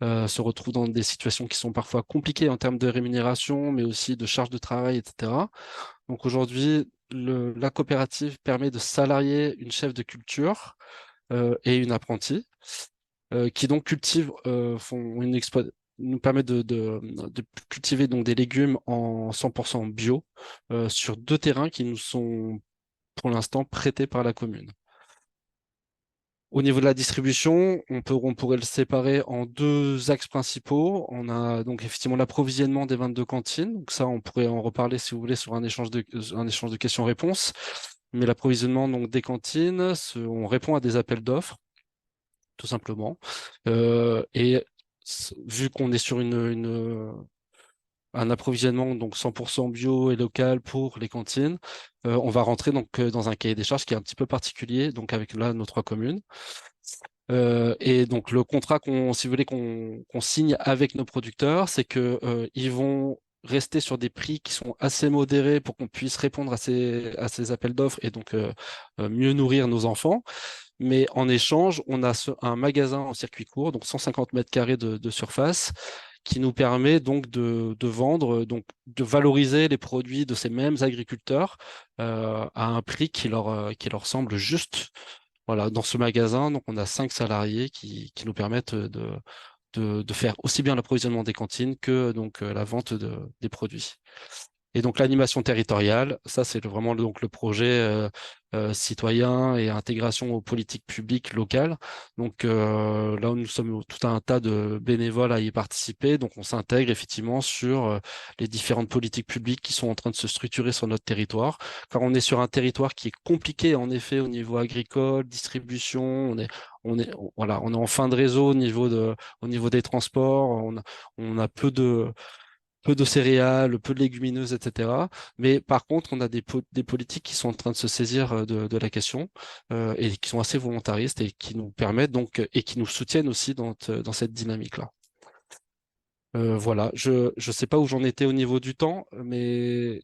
se retrouve dans des situations qui sont parfois compliquées en termes de rémunération, mais aussi de charge de travail, etc. Donc, aujourd'hui, la coopérative permet de salarier une chef de culture et une apprentie, qui donc nous permet de cultiver donc des légumes en 100% bio sur 2 terrains qui nous sont pour l'instant prêtés par la commune. Au niveau de la distribution, on pourrait le séparer en deux axes principaux. On a donc effectivement l'approvisionnement des 22 cantines. Donc ça, on pourrait en reparler si vous voulez sur un échange de questions-réponses. Mais l'approvisionnement donc des cantines, on répond à des appels d'offres, tout simplement. Vu qu'on est sur un approvisionnement donc 100% bio et local pour les cantines, on va rentrer donc dans un cahier des charges qui est un petit peu particulier, donc avec là nos 3 communes. Et donc le contrat si vous voulez, qu'on signe avec nos producteurs, c'est que ils vont rester sur des prix qui sont assez modérés pour qu'on puisse répondre à ces appels d'offres et donc mieux nourrir nos enfants. Mais en échange, on a un magasin en circuit court, donc 150 mètres carrés de surface, qui nous permet donc de vendre, donc de valoriser les produits de ces mêmes agriculteurs à un prix qui leur semble juste. Voilà, dans ce magasin, donc on a 5 salariés qui nous permettent de faire aussi bien l'approvisionnement des cantines que donc la vente des produits. Et donc l'animation territoriale, ça c'est vraiment donc le projet citoyen et intégration aux politiques publiques locales. Donc là où nous sommes tout un tas de bénévoles à y participer, donc on s'intègre effectivement sur les différentes politiques publiques qui sont en train de se structurer sur notre territoire. Car on est sur un territoire qui est compliqué en effet au niveau agricole, distribution, voilà, on est en fin de réseau au niveau des transports, on a peu de céréales, peu de légumineuses, etc. Mais par contre, on a des politiques qui sont en train de se saisir de la question et qui sont assez volontaristes et qui nous permettent donc et qui nous soutiennent aussi dans cette dynamique-là. Voilà, je ne sais pas où j'en étais au niveau du temps, mais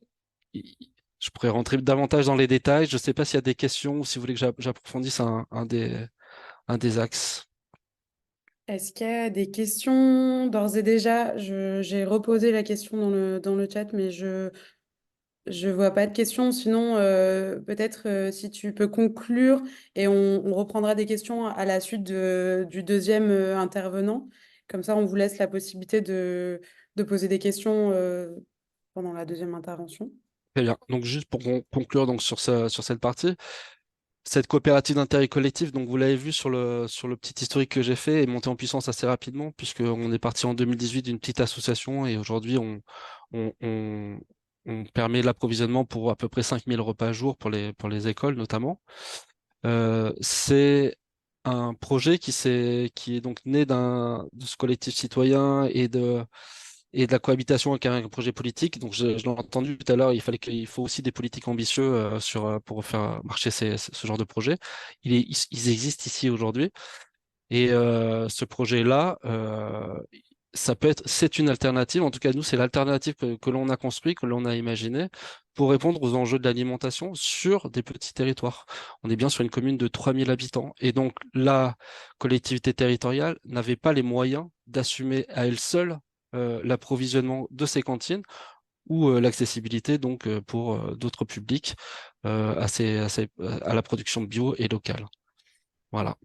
je pourrais rentrer davantage dans les détails. Je ne sais pas s'il y a des questions ou si vous voulez que j'approfondisse un des axes. Est-ce qu'il y a des questions? D'ores et déjà, j'ai reposé la question dans le chat, mais je vois pas de questions. Sinon, peut-être si tu peux conclure et on reprendra des questions à la suite du deuxième intervenant. Comme ça, on vous laisse la possibilité de poser des questions pendant la deuxième intervention. Très bien. Donc juste pour conclure donc sur cette partie, cette coopérative d'intérêt collectif, donc vous l'avez vu sur le petit historique que j'ai fait, est montée en puissance assez rapidement, puisqu'on est parti en 2018 d'une petite association et aujourd'hui on, on- on permet l'approvisionnement pour à peu près 5000 repas à jour pour les écoles notamment. C'est un projet qui est donc né de ce collectif citoyen et de la cohabitation avec un projet politique. Donc, je l'ai entendu tout à l'heure, il faut aussi des politiques ambitieux pour faire marcher ce genre de projet. Ils existent ici aujourd'hui. Et ce projet-là, c'est une alternative. En tout cas, nous, c'est l'alternative que l'on a construit, que l'on a imaginé pour répondre aux enjeux de l'alimentation sur des petits territoires. On est bien sur une commune de 3000 habitants. Et donc, la collectivité territoriale n'avait pas les moyens d'assumer à elle seule l'approvisionnement de ces cantines ou l'accessibilité donc pour d'autres publics à la production bio et locale. Voilà.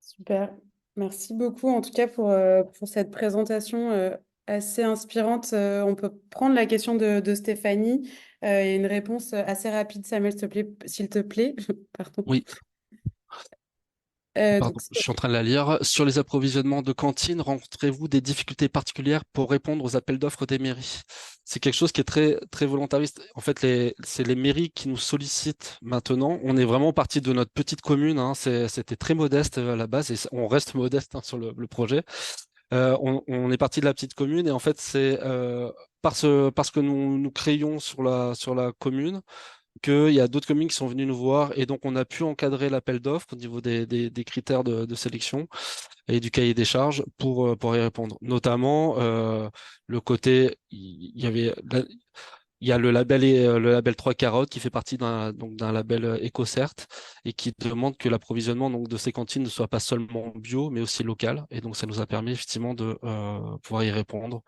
Super. Merci beaucoup en tout cas pour cette présentation assez inspirante. On peut prendre la question de Stéphanie et une réponse assez rapide, Samuel, s'il te plaît. Pardon. Oui. Donc, Pardon, je suis en train de la lire. Sur les approvisionnements de cantines, rencontrez-vous des difficultés particulières pour répondre aux appels d'offres des mairies? C'est quelque chose qui est très, très volontariste. En fait, c'est les mairies qui nous sollicitent maintenant. On est vraiment parti de notre petite commune, hein. C'était très modeste à la base et on reste modeste, hein, sur le projet. On est parti de la petite commune et en fait, c'est parce que nous créons sur la commune qu'il y a d'autres communes qui sont venues nous voir et donc on a pu encadrer l'appel d'offres au niveau des critères de sélection et du cahier des charges pour y répondre. Notamment, le côté, il y a le label 3 carottes qui fait partie d'un label EcoCert et qui demande que l'approvisionnement donc de ces cantines ne soit pas seulement bio mais aussi local. Et donc ça nous a permis effectivement de pouvoir y répondre.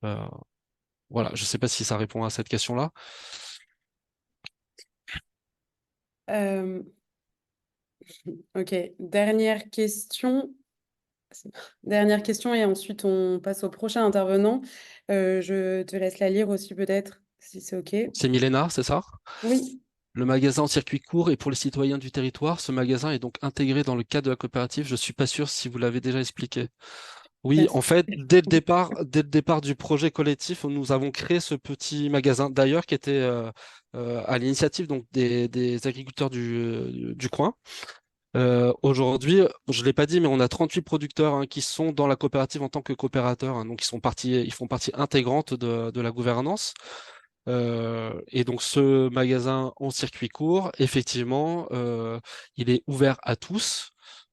Euh, voilà, je ne sais pas si ça répond à cette question-là. euh, ok, dernière question. Dernière question et ensuite on passe au prochain intervenant. Je te laisse la lire aussi peut-être, si c'est ok. C'est Milena, c'est ça? Oui. le magasin en circuit court et pour les citoyens du territoire, ce magasin est donc intégré dans le cadre de la coopérative. Je ne suis pas sûr si vous l'avez déjà expliqué. Oui, en fait, dès le départ du projet collectif, nous avons créé ce petit magasin, d'ailleurs, qui était à l'initiative donc des agriculteurs du coin. Aujourd'hui, je ne l'ai pas dit, mais on a 38 producteurs qui sont dans la coopérative en tant que coopérateurs, donc ils font partie intégrante de la gouvernance. Et donc ce magasin en circuit court, effectivement, il est ouvert à tous.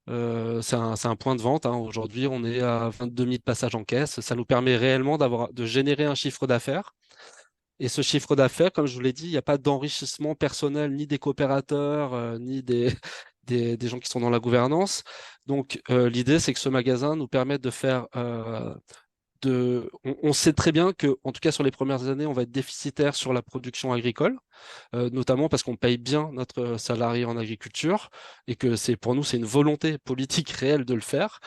C'est un point de vente. Aujourd'hui, on est à 22 000 passages en caisse. Ça nous permet réellement de générer un chiffre d'affaires. Et ce chiffre d'affaires, comme je vous l'ai dit, il n'y a pas d'enrichissement personnel ni des coopérateurs, ni des gens qui sont dans la gouvernance. Donc, l'idée, c'est que ce magasin nous permette de faire on sait très bien que, en tout cas sur les premières années, on va être déficitaire sur la production agricole, notamment parce qu'on paye bien notre salarié en agriculture et que pour nous, c'est une volonté politique réelle de le faire.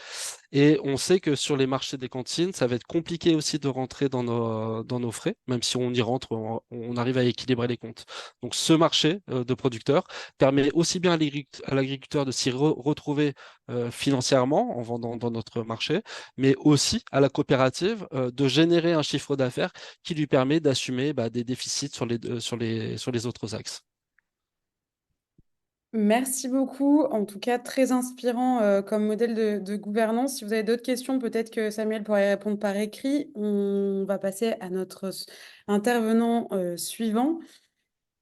Et on sait que sur les marchés des cantines, ça va être compliqué aussi de rentrer dans nos frais, même si on y rentre, on arrive à équilibrer les comptes. Donc ce marché de producteurs permet aussi bien à l'agriculteur de s'y retrouver financièrement en vendant dans notre marché, mais aussi à la coopérative de générer un chiffre d'affaires qui lui permet d'assumer des déficits sur les autres axes. Merci beaucoup. En tout cas, très inspirant comme modèle de gouvernance. Si vous avez d'autres questions, peut-être que Samuel pourrait répondre par écrit. On va passer à notre intervenant suivant.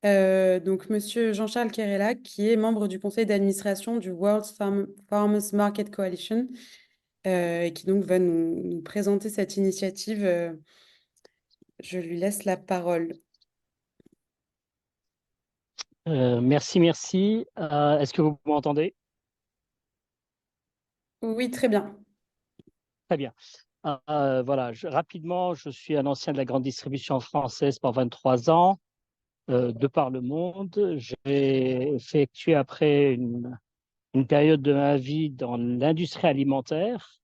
Donc, Monsieur Jean-Charles Kerela, qui est membre du conseil d'administration du World Farmers Market Coalition, et qui donc va nous présenter cette initiative. Je lui laisse la parole. Merci. Est-ce que vous m'entendez? Oui, très bien. Très bien. Voilà, rapidement, je suis un ancien de la grande distribution française pour 23 ans, de par le monde. J'ai effectué après une période de ma vie dans l'industrie alimentaire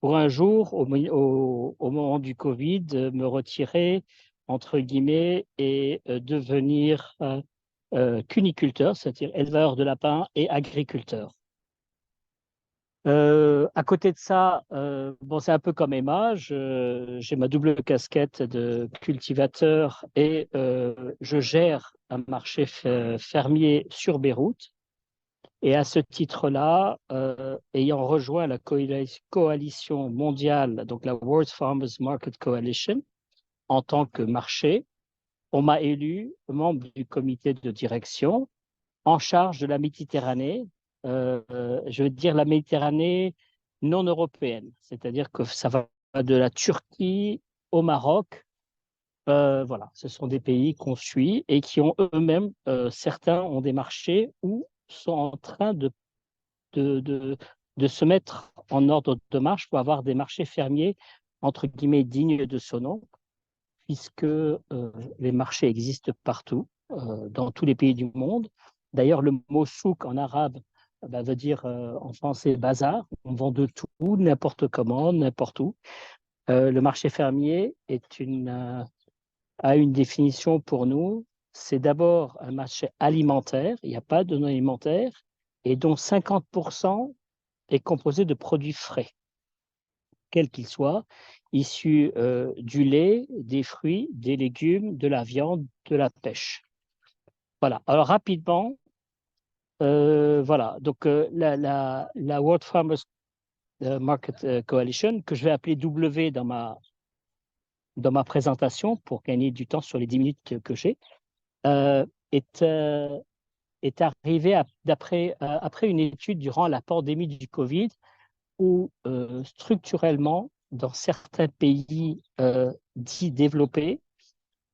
pour un jour, au moment du Covid, me retirer, entre guillemets, et devenir cuniculteur, c'est-à-dire éleveur de lapins et agriculteur. À côté de ça, bon, c'est un peu comme Emma, j'ai ma double casquette de cultivateur et je gère un marché fermier sur Beyrouth. Et à ce titre-là, ayant rejoint la coalition mondiale, donc la World Farmers Market Coalition, en tant que marché, on m'a élu membre du comité de direction en charge de la Méditerranée, je veux dire la Méditerranée non européenne, c'est-à-dire que ça va de la Turquie au Maroc. Voilà, ce sont des pays qu'on suit et qui ont eux-mêmes, certains ont des marchés ou sont en train de se mettre en ordre de marche pour avoir des marchés fermiers, entre guillemets, dignes de ce nom, puisque les marchés existent partout, dans tous les pays du monde. D'ailleurs, le mot souk en arabe veut dire en français bazar. On vend de tout, n'importe comment, n'importe où. Le marché fermier a une définition pour nous. C'est d'abord un marché alimentaire, il n'y a pas de non alimentaire, et dont 50% est composé de produits frais, quels qu'ils soient, issus du lait, des fruits, des légumes, de la viande, de la pêche. Voilà. Alors rapidement, voilà. Donc la World Farmers Market Coalition, que je vais appeler W dans ma présentation pour gagner du temps sur les 10 minutes que j'ai, est arrivée après une étude durant la pandémie du Covid où structurellement, dans certains pays dits développés,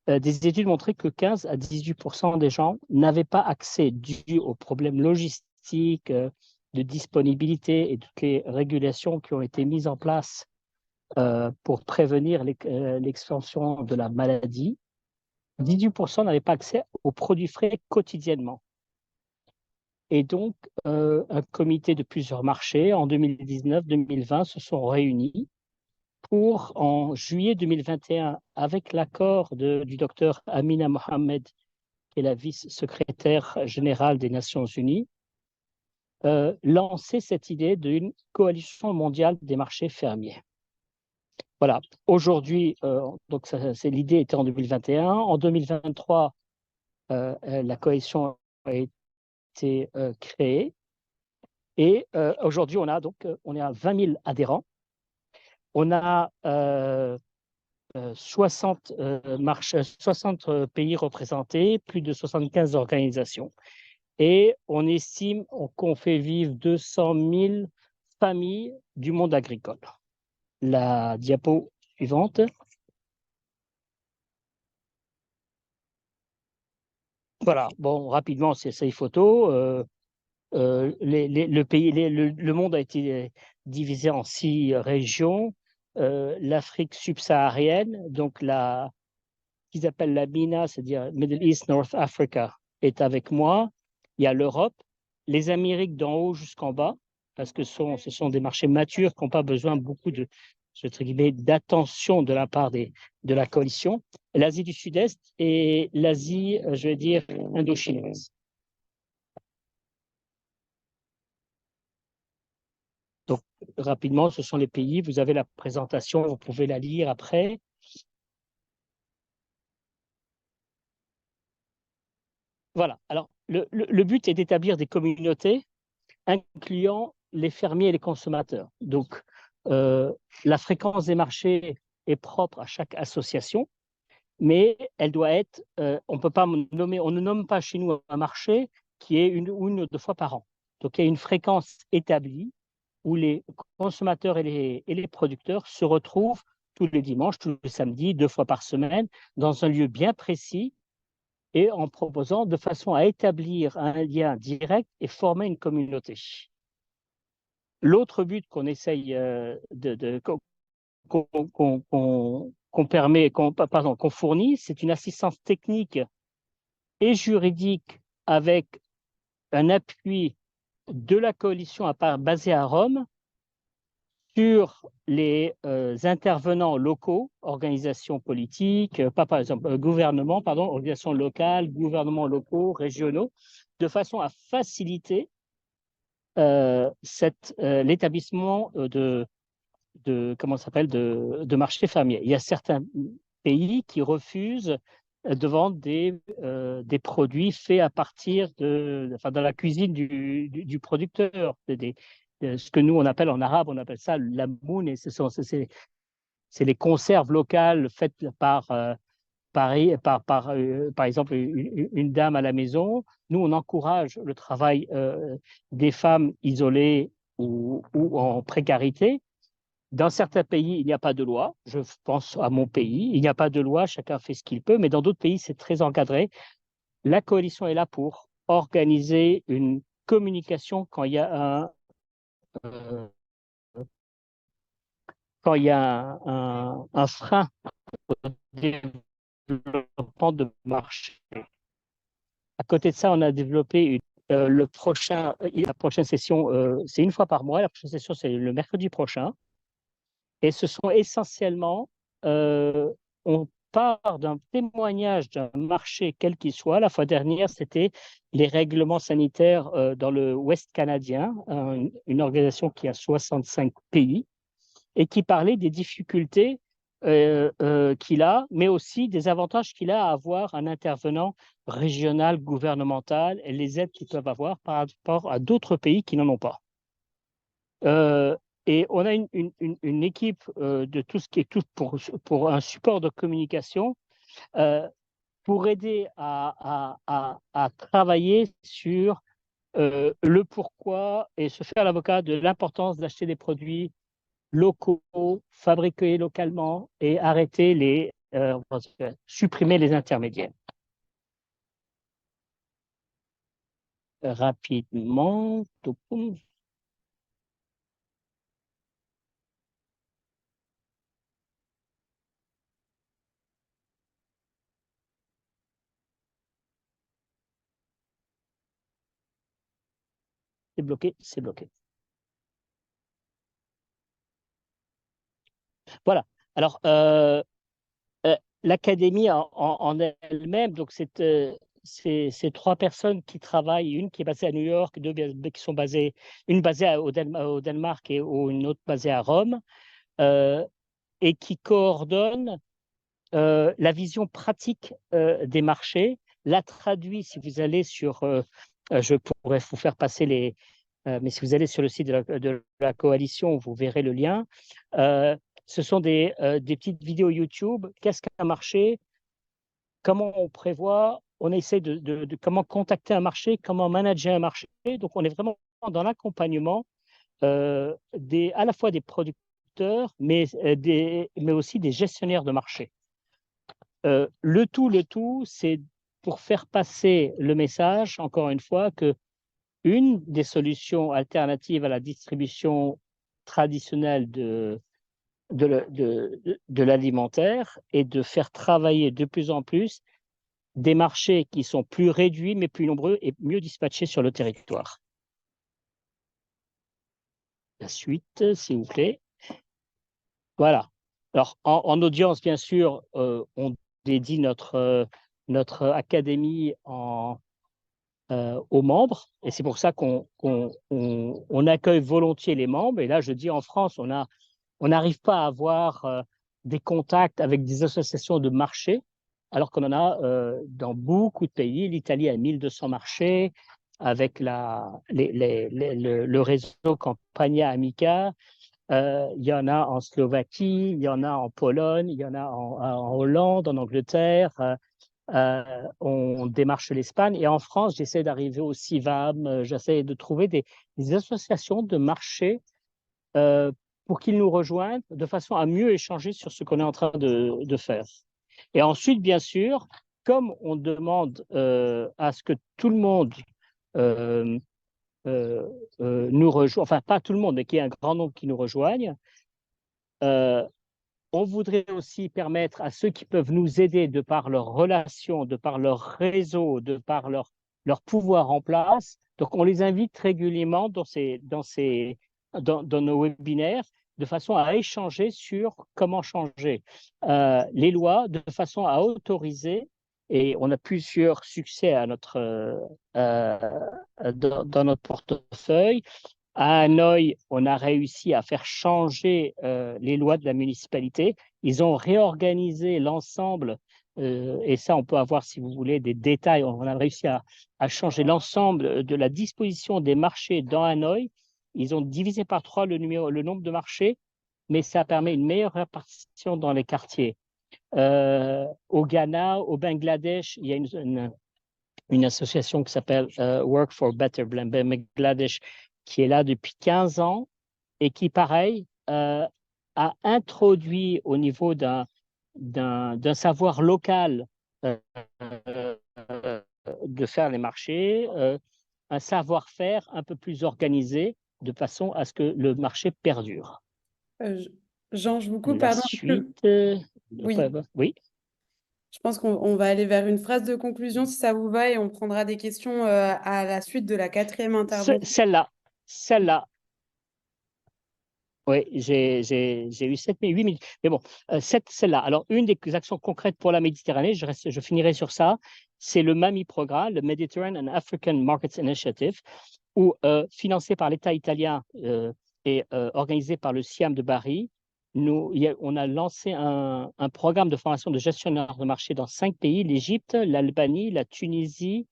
des études montraient que 15 à 18% des gens n'avaient pas accès dû aux problèmes logistiques, de disponibilité et toutes les régulations qui ont été mises en place pour prévenir l'expansion de la maladie. 18% n'avaient pas accès aux produits frais quotidiennement. Et donc, un comité de plusieurs marchés en 2019-2020 se sont réunis pour, en juillet 2021, avec l'accord du docteur Amina Mohamed, qui est la vice-secrétaire générale des Nations Unies, lancé cette idée d'une coalition mondiale des marchés fermiers. Voilà, aujourd'hui, donc l'idée était en 2021. En 2023, la coalition a été créée. Et aujourd'hui, on est à 20 000 adhérents. On a 60 pays représentés, plus de 75 organisations. Et on estime qu'on fait vivre 200 000 familles du monde agricole. La diapo suivante. Voilà, bon, rapidement, c'est ces photos. Le monde a été divisé en 6 régions. L'Afrique subsaharienne, donc qu'ils appellent la MENA, c'est-à-dire Middle East, North Africa, est avec moi. Il y a l'Europe, les Amériques d'en haut jusqu'en bas, parce que ce sont des marchés matures qui n'ont pas besoin beaucoup d'attention de la part de la coalition. L'Asie du Sud-Est et l'Asie, je vais dire, indo-chinoise. Donc, rapidement, ce sont les pays. Vous avez la présentation, vous pouvez la lire après. Voilà. Alors, le but est d'établir des communautés incluant les fermiers et les consommateurs. Donc, la fréquence des marchés est propre à chaque association, mais elle doit être, on ne nomme pas chez nous un marché qui est une ou 2 fois par an. Donc, il y a une fréquence établie où les consommateurs et les producteurs se retrouvent tous les dimanches, tous les samedis, 2 fois par semaine, dans un lieu bien précis et en proposant de façon à établir un lien direct et former une communauté. L'autre but qu'on essaye qu'on fournit, c'est une assistance technique et juridique avec un appui de la coalition basée à Rome sur les intervenants locaux, organisations politiques, par exemple, gouvernements, organisations locales, gouvernements locaux, régionaux, de façon à faciliter l'établissement de marchés fermiers. Il y a certains pays qui refusent de vendre des produits faits à partir dans la cuisine du producteur, ce que nous on appelle en arabe, on appelle ça la moune, et c'est les conserves locales faites par exemple une dame à la maison. Nous, on encourage le travail des femmes isolées ou en précarité. Dans certains pays, il n'y a pas de loi. Je pense à mon pays, il n'y a pas de loi, chacun fait ce qu'il peut, mais dans d'autres pays, c'est très encadré. La coalition est là pour organiser une communication quand il y a euh, un frein au développement de marché. À côté de ça, on a développé la prochaine session, c'est 1 fois par mois. La prochaine session, c'est le mercredi prochain. Et ce sont essentiellement, on part d'un témoignage d'un marché quel qu'il soit. La fois dernière, c'était les règlements sanitaires dans le Ouest canadien, une organisation qui a 65 pays, et qui parlait des difficultés qu'il a, mais aussi des avantages qu'il a à avoir un intervenant régional, gouvernemental, et les aides qu'ils peuvent avoir par rapport à d'autres pays qui n'en ont pas. Et on a une équipe de tout ce qui est tout pour un support de communication pour aider à travailler sur le pourquoi et se faire l'avocat de l'importance d'acheter des produits locaux, fabriqués localement et arrêter supprimer les intermédiaires. Rapidement. C'est bloqué, c'est bloqué. Voilà. Alors, l'académie en elle-même, donc c'est 3 personnes qui travaillent, une qui est basée à New York, 2 qui sont basées, une basée au Danemark et une autre basée à Rome, et qui coordonnent la vision pratique des marchés, la traduit si vous allez sur, je pourrais vous faire passer mais si vous allez sur le site de la coalition, vous verrez le lien. Ce sont des petites vidéos YouTube. Qu'est-ce qu'un marché? Comment on prévoit? On essaie de comment contacter un marché, comment manager un marché. Donc, on est vraiment dans l'accompagnement à la fois des producteurs, mais aussi des gestionnaires de marché. Le tout, c'est pour faire passer le message, encore une fois, que une des solutions alternatives à la distribution traditionnelle de l'alimentaire est de faire travailler de plus en plus des marchés qui sont plus réduits, mais plus nombreux et mieux dispatchés sur le territoire. La suite, s'il vous plaît. Voilà. Alors, en audience, bien sûr, on dédie notre académie aux membres, et c'est pour ça qu'on accueille volontiers les membres. Et là, je dis en France, on n'arrive pas à avoir des contacts avec des associations de marché, alors qu'on en a dans beaucoup de pays. L'Italie a 1200 marchés, avec le réseau Campagna Amica. Il y en a en Slovaquie, il y en a en Pologne, il y en a en Hollande, en Angleterre. On démarche l'Espagne. Et en France, j'essaie d'arriver au CIVAM, j'essaie de trouver des associations de marché pour qu'ils nous rejoignent de façon à mieux échanger sur ce qu'on est en train de faire. Et ensuite, bien sûr, comme on demande à ce que tout le monde nous rejoigne, enfin pas tout le monde, mais qu'il y ait un grand nombre qui nous rejoignent, on voudrait aussi permettre à ceux qui peuvent nous aider de par leurs relations, de par leur réseau, de par leur pouvoir en place. Donc, on les invite régulièrement dans nos webinaires de façon à échanger sur comment changer les lois, de façon à autoriser, et on a plusieurs succès dans notre portefeuille. À Hanoï, on a réussi à faire changer les lois de la municipalité. Ils ont réorganisé l'ensemble, et ça, on peut avoir, si vous voulez, des détails. On a réussi à changer l'ensemble de la disposition des marchés dans Hanoï. Ils ont divisé par 3 le nombre de marchés, mais ça permet une meilleure répartition dans les quartiers. Au Ghana, au Bangladesh, il y a une association qui s'appelle Work for Better Bangladesh, qui est là depuis 15 ans et qui, pareil, a introduit au niveau d'un savoir local de faire les marchés, un savoir-faire un peu plus organisé, de façon à ce que le marché perdure. Jean, je vous coupe, La pardon. suite, Oui. Oui. Je pense qu'on va aller vers une phrase de conclusion si ça vous va et on prendra des questions à la suite de la 4e intervention. Celle-là. Oui, j'ai eu 8 minutes. Mais bon, celle-là. Alors, une des actions concrètes pour la Méditerranée, je finirai sur ça, c'est le MAMI programme, le Mediterranean and African Markets Initiative, financé par l'État italien et organisé par le SIAM de Bari. On a lancé un programme de formation de gestionnaires de marché dans 5 pays, l'Égypte, l'Albanie, la Tunisie,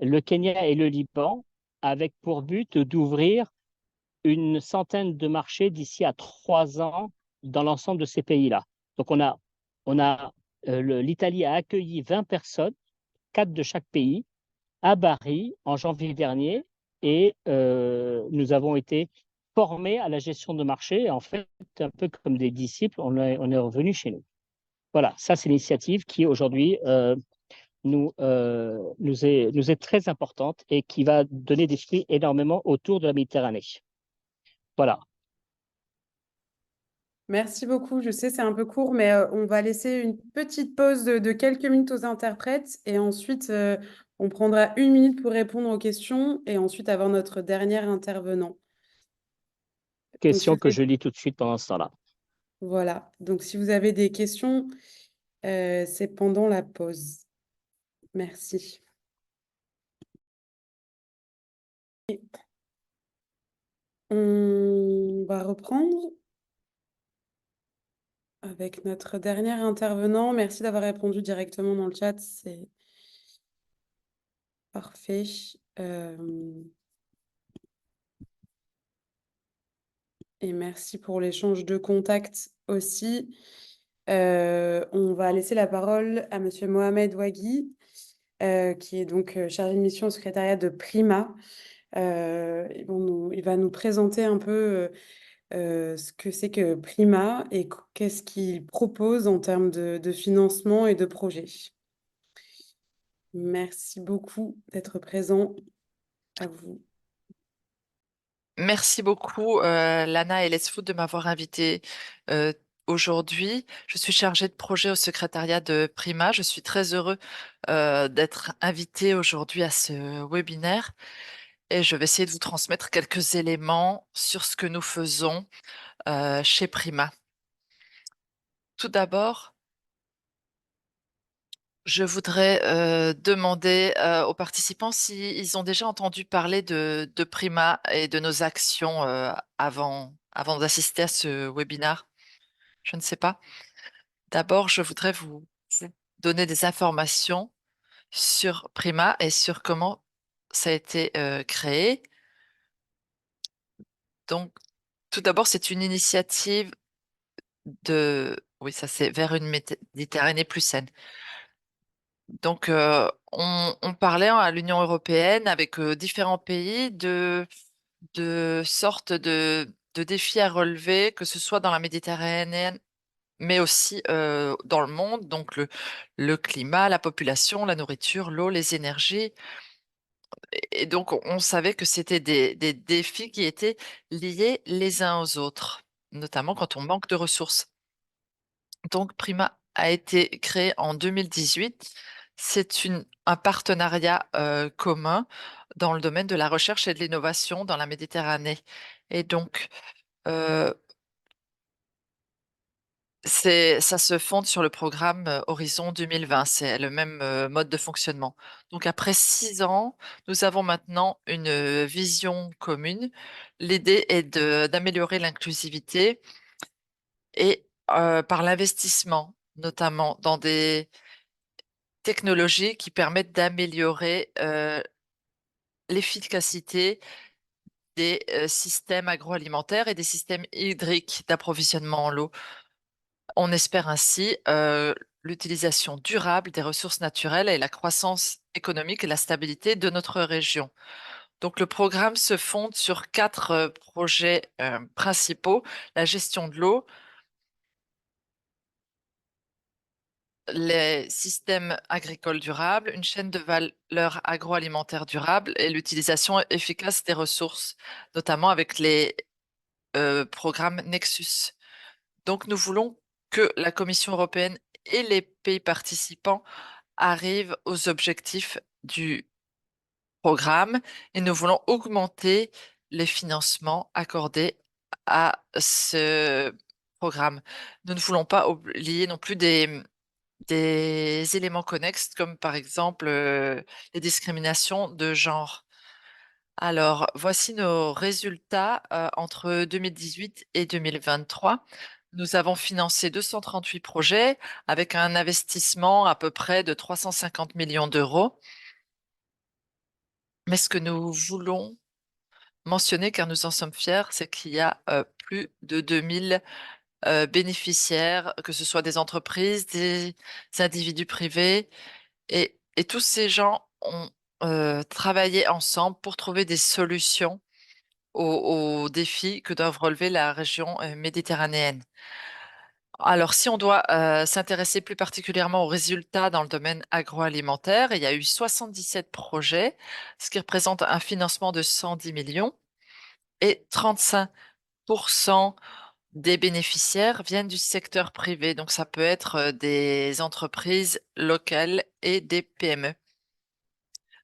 le Kenya et le Liban, avec pour but d'ouvrir une centaine de marchés d'ici à 3 ans dans l'ensemble de ces pays-là. Donc, l'Italie a accueilli 20 personnes, 4 de chaque pays, à Bari en janvier dernier, et nous avons été formés à la gestion de marché. En fait, un peu comme des disciples, on est revenu chez nous. Voilà, ça c'est l'initiative qui aujourd'hui nous est très importante et qui va donner des fruits énormément autour de la Méditerranée. Voilà. Merci beaucoup. Je sais, c'est un peu court, mais on va laisser une petite pause de quelques minutes aux interprètes et ensuite, on prendra 1 minute pour répondre aux questions et ensuite avoir notre dernier intervenant. Question que je lis tout de suite pendant ce temps-là. Voilà. Donc, si vous avez des questions, c'est pendant la pause. Merci. On va reprendre avec notre dernier intervenant. Merci d'avoir répondu directement dans le chat, c'est parfait. Et merci pour l'échange de contacts aussi. On va laisser la parole à Monsieur Mohamed Ouagui, qui est donc chargé de mission au secrétariat de Prima. Il va nous présenter un peu ce que c'est que Prima et qu'est-ce qu'il propose en termes de financement et de projet. Merci beaucoup d'être présent. À vous. Merci beaucoup, Lana et Let's Food, de m'avoir invité aujourd'hui. Je suis chargée de projet au secrétariat de Prima. Je suis très heureux d'être invitée aujourd'hui à ce webinaire et je vais essayer de vous transmettre quelques éléments sur ce que nous faisons chez Prima. Tout d'abord, je voudrais demander aux participants s'ils ont déjà entendu parler de Prima et de nos actions avant d'assister à ce webinaire. Je ne sais pas. D'abord, je voudrais vous donner des informations sur Prima et sur comment ça a été créé. Donc, tout d'abord, c'est une initiative oui, ça c'est vers une Méditerranée plus saine. Donc, on parlait à l'Union européenne avec différents pays de sortes de défis à relever, que ce soit dans la Méditerranée, mais aussi dans le monde, donc le climat, la population, la nourriture, l'eau, les énergies. Et donc, on savait que c'était des défis qui étaient liés les uns aux autres, notamment quand on manque de ressources. Donc, Prima a été créé en 2018. C'est un partenariat commun dans le domaine de la recherche et de l'innovation dans la Méditerranée. Et donc, euh, ça se fonde sur le programme Horizon 2020. C'est le même mode de fonctionnement. Donc, après 6 ans, nous avons maintenant une vision commune. L'idée est d'améliorer l'inclusivité et par l'investissement, notamment dans des technologies qui permettent d'améliorer l'efficacité des systèmes agroalimentaires et des systèmes hydriques d'approvisionnement en eau. On espère ainsi l'utilisation durable des ressources naturelles et la croissance économique et la stabilité de notre région. Donc, le programme se fonde sur 4 projets principaux: la gestion de l'eau, les systèmes agricoles durables, une chaîne de valeur agroalimentaire durable et l'utilisation efficace des ressources, notamment avec les programmes Nexus. Donc, nous voulons que la Commission européenne et les pays participants arrivent aux objectifs du programme et nous voulons augmenter les financements accordés à ce programme. Nous ne voulons pas oublier non plus des éléments connexes, comme par exemple les discriminations de genre. Alors, voici nos résultats entre 2018 et 2023. Nous avons financé 238 projets avec un investissement à peu près de 350 millions d'euros. Mais ce que nous voulons mentionner, car nous en sommes fiers, c'est qu'il y a plus de 2000 bénéficiaires, que ce soit des entreprises, des individus privés, et tous ces gens ont travaillé ensemble pour trouver des solutions aux défis que doivent relever la région méditerranéenne. Alors, si on doit s'intéresser plus particulièrement aux résultats dans le domaine agroalimentaire, il y a eu 77 projets, ce qui représente un financement de 110 millions et 35% des bénéficiaires viennent du secteur privé. Donc, ça peut être des entreprises locales et des PME.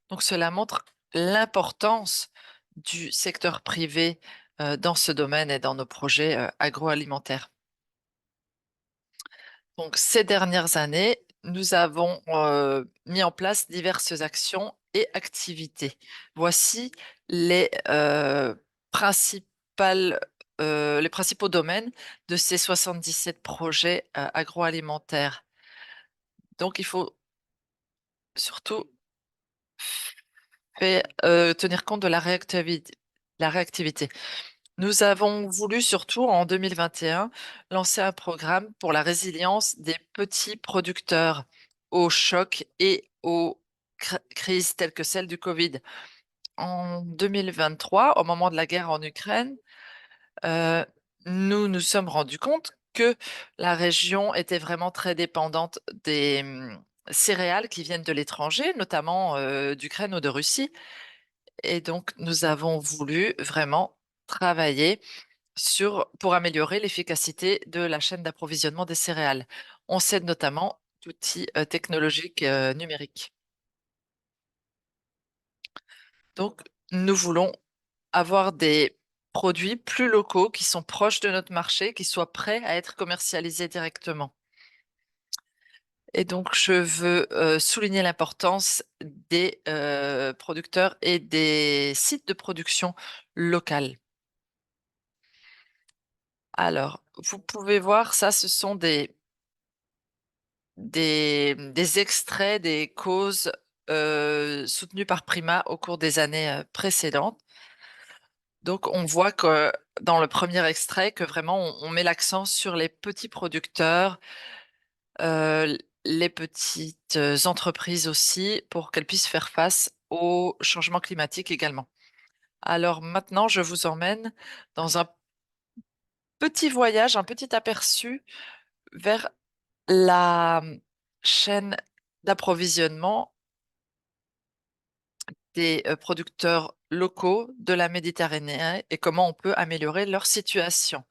Donc, cela montre l'importance du secteur privé dans ce domaine et dans nos projets agroalimentaires. Donc, ces dernières années, nous avons mis en place diverses actions et activités. Voici les les principaux domaines de ces 77 projets agroalimentaires. Donc, il faut surtout tenir compte de la réactivité. Nous avons voulu surtout en 2021 lancer un programme pour la résilience des petits producteurs aux chocs et aux crises telles que celle du Covid. En 2023, au moment de la guerre en Ukraine, euh, nous nous sommes rendus compte que la région était vraiment très dépendante des céréales qui viennent de l'étranger, notamment d'Ukraine ou de Russie. Et donc, nous avons voulu vraiment travailler pour améliorer l'efficacité de la chaîne d'approvisionnement des céréales. On s'aide notamment d'outils technologiques numériques. Donc, nous voulons avoir des produits plus locaux qui sont proches de notre marché, qui soient prêts à être commercialisés directement. Et donc, je veux souligner l'importance des producteurs et des sites de production locales. Alors, vous pouvez voir ça, ce sont des extraits des causes soutenues par Prima au cours des années précédentes. Donc, on voit que dans le premier extrait, que vraiment, on met l'accent sur les petits producteurs, les petites entreprises aussi, pour qu'elles puissent faire face au changement climatique également. Alors maintenant, je vous emmène dans un petit voyage, un petit aperçu vers la chaîne d'approvisionnement des producteurs locaux de la Méditerranée et comment on peut améliorer leur situation.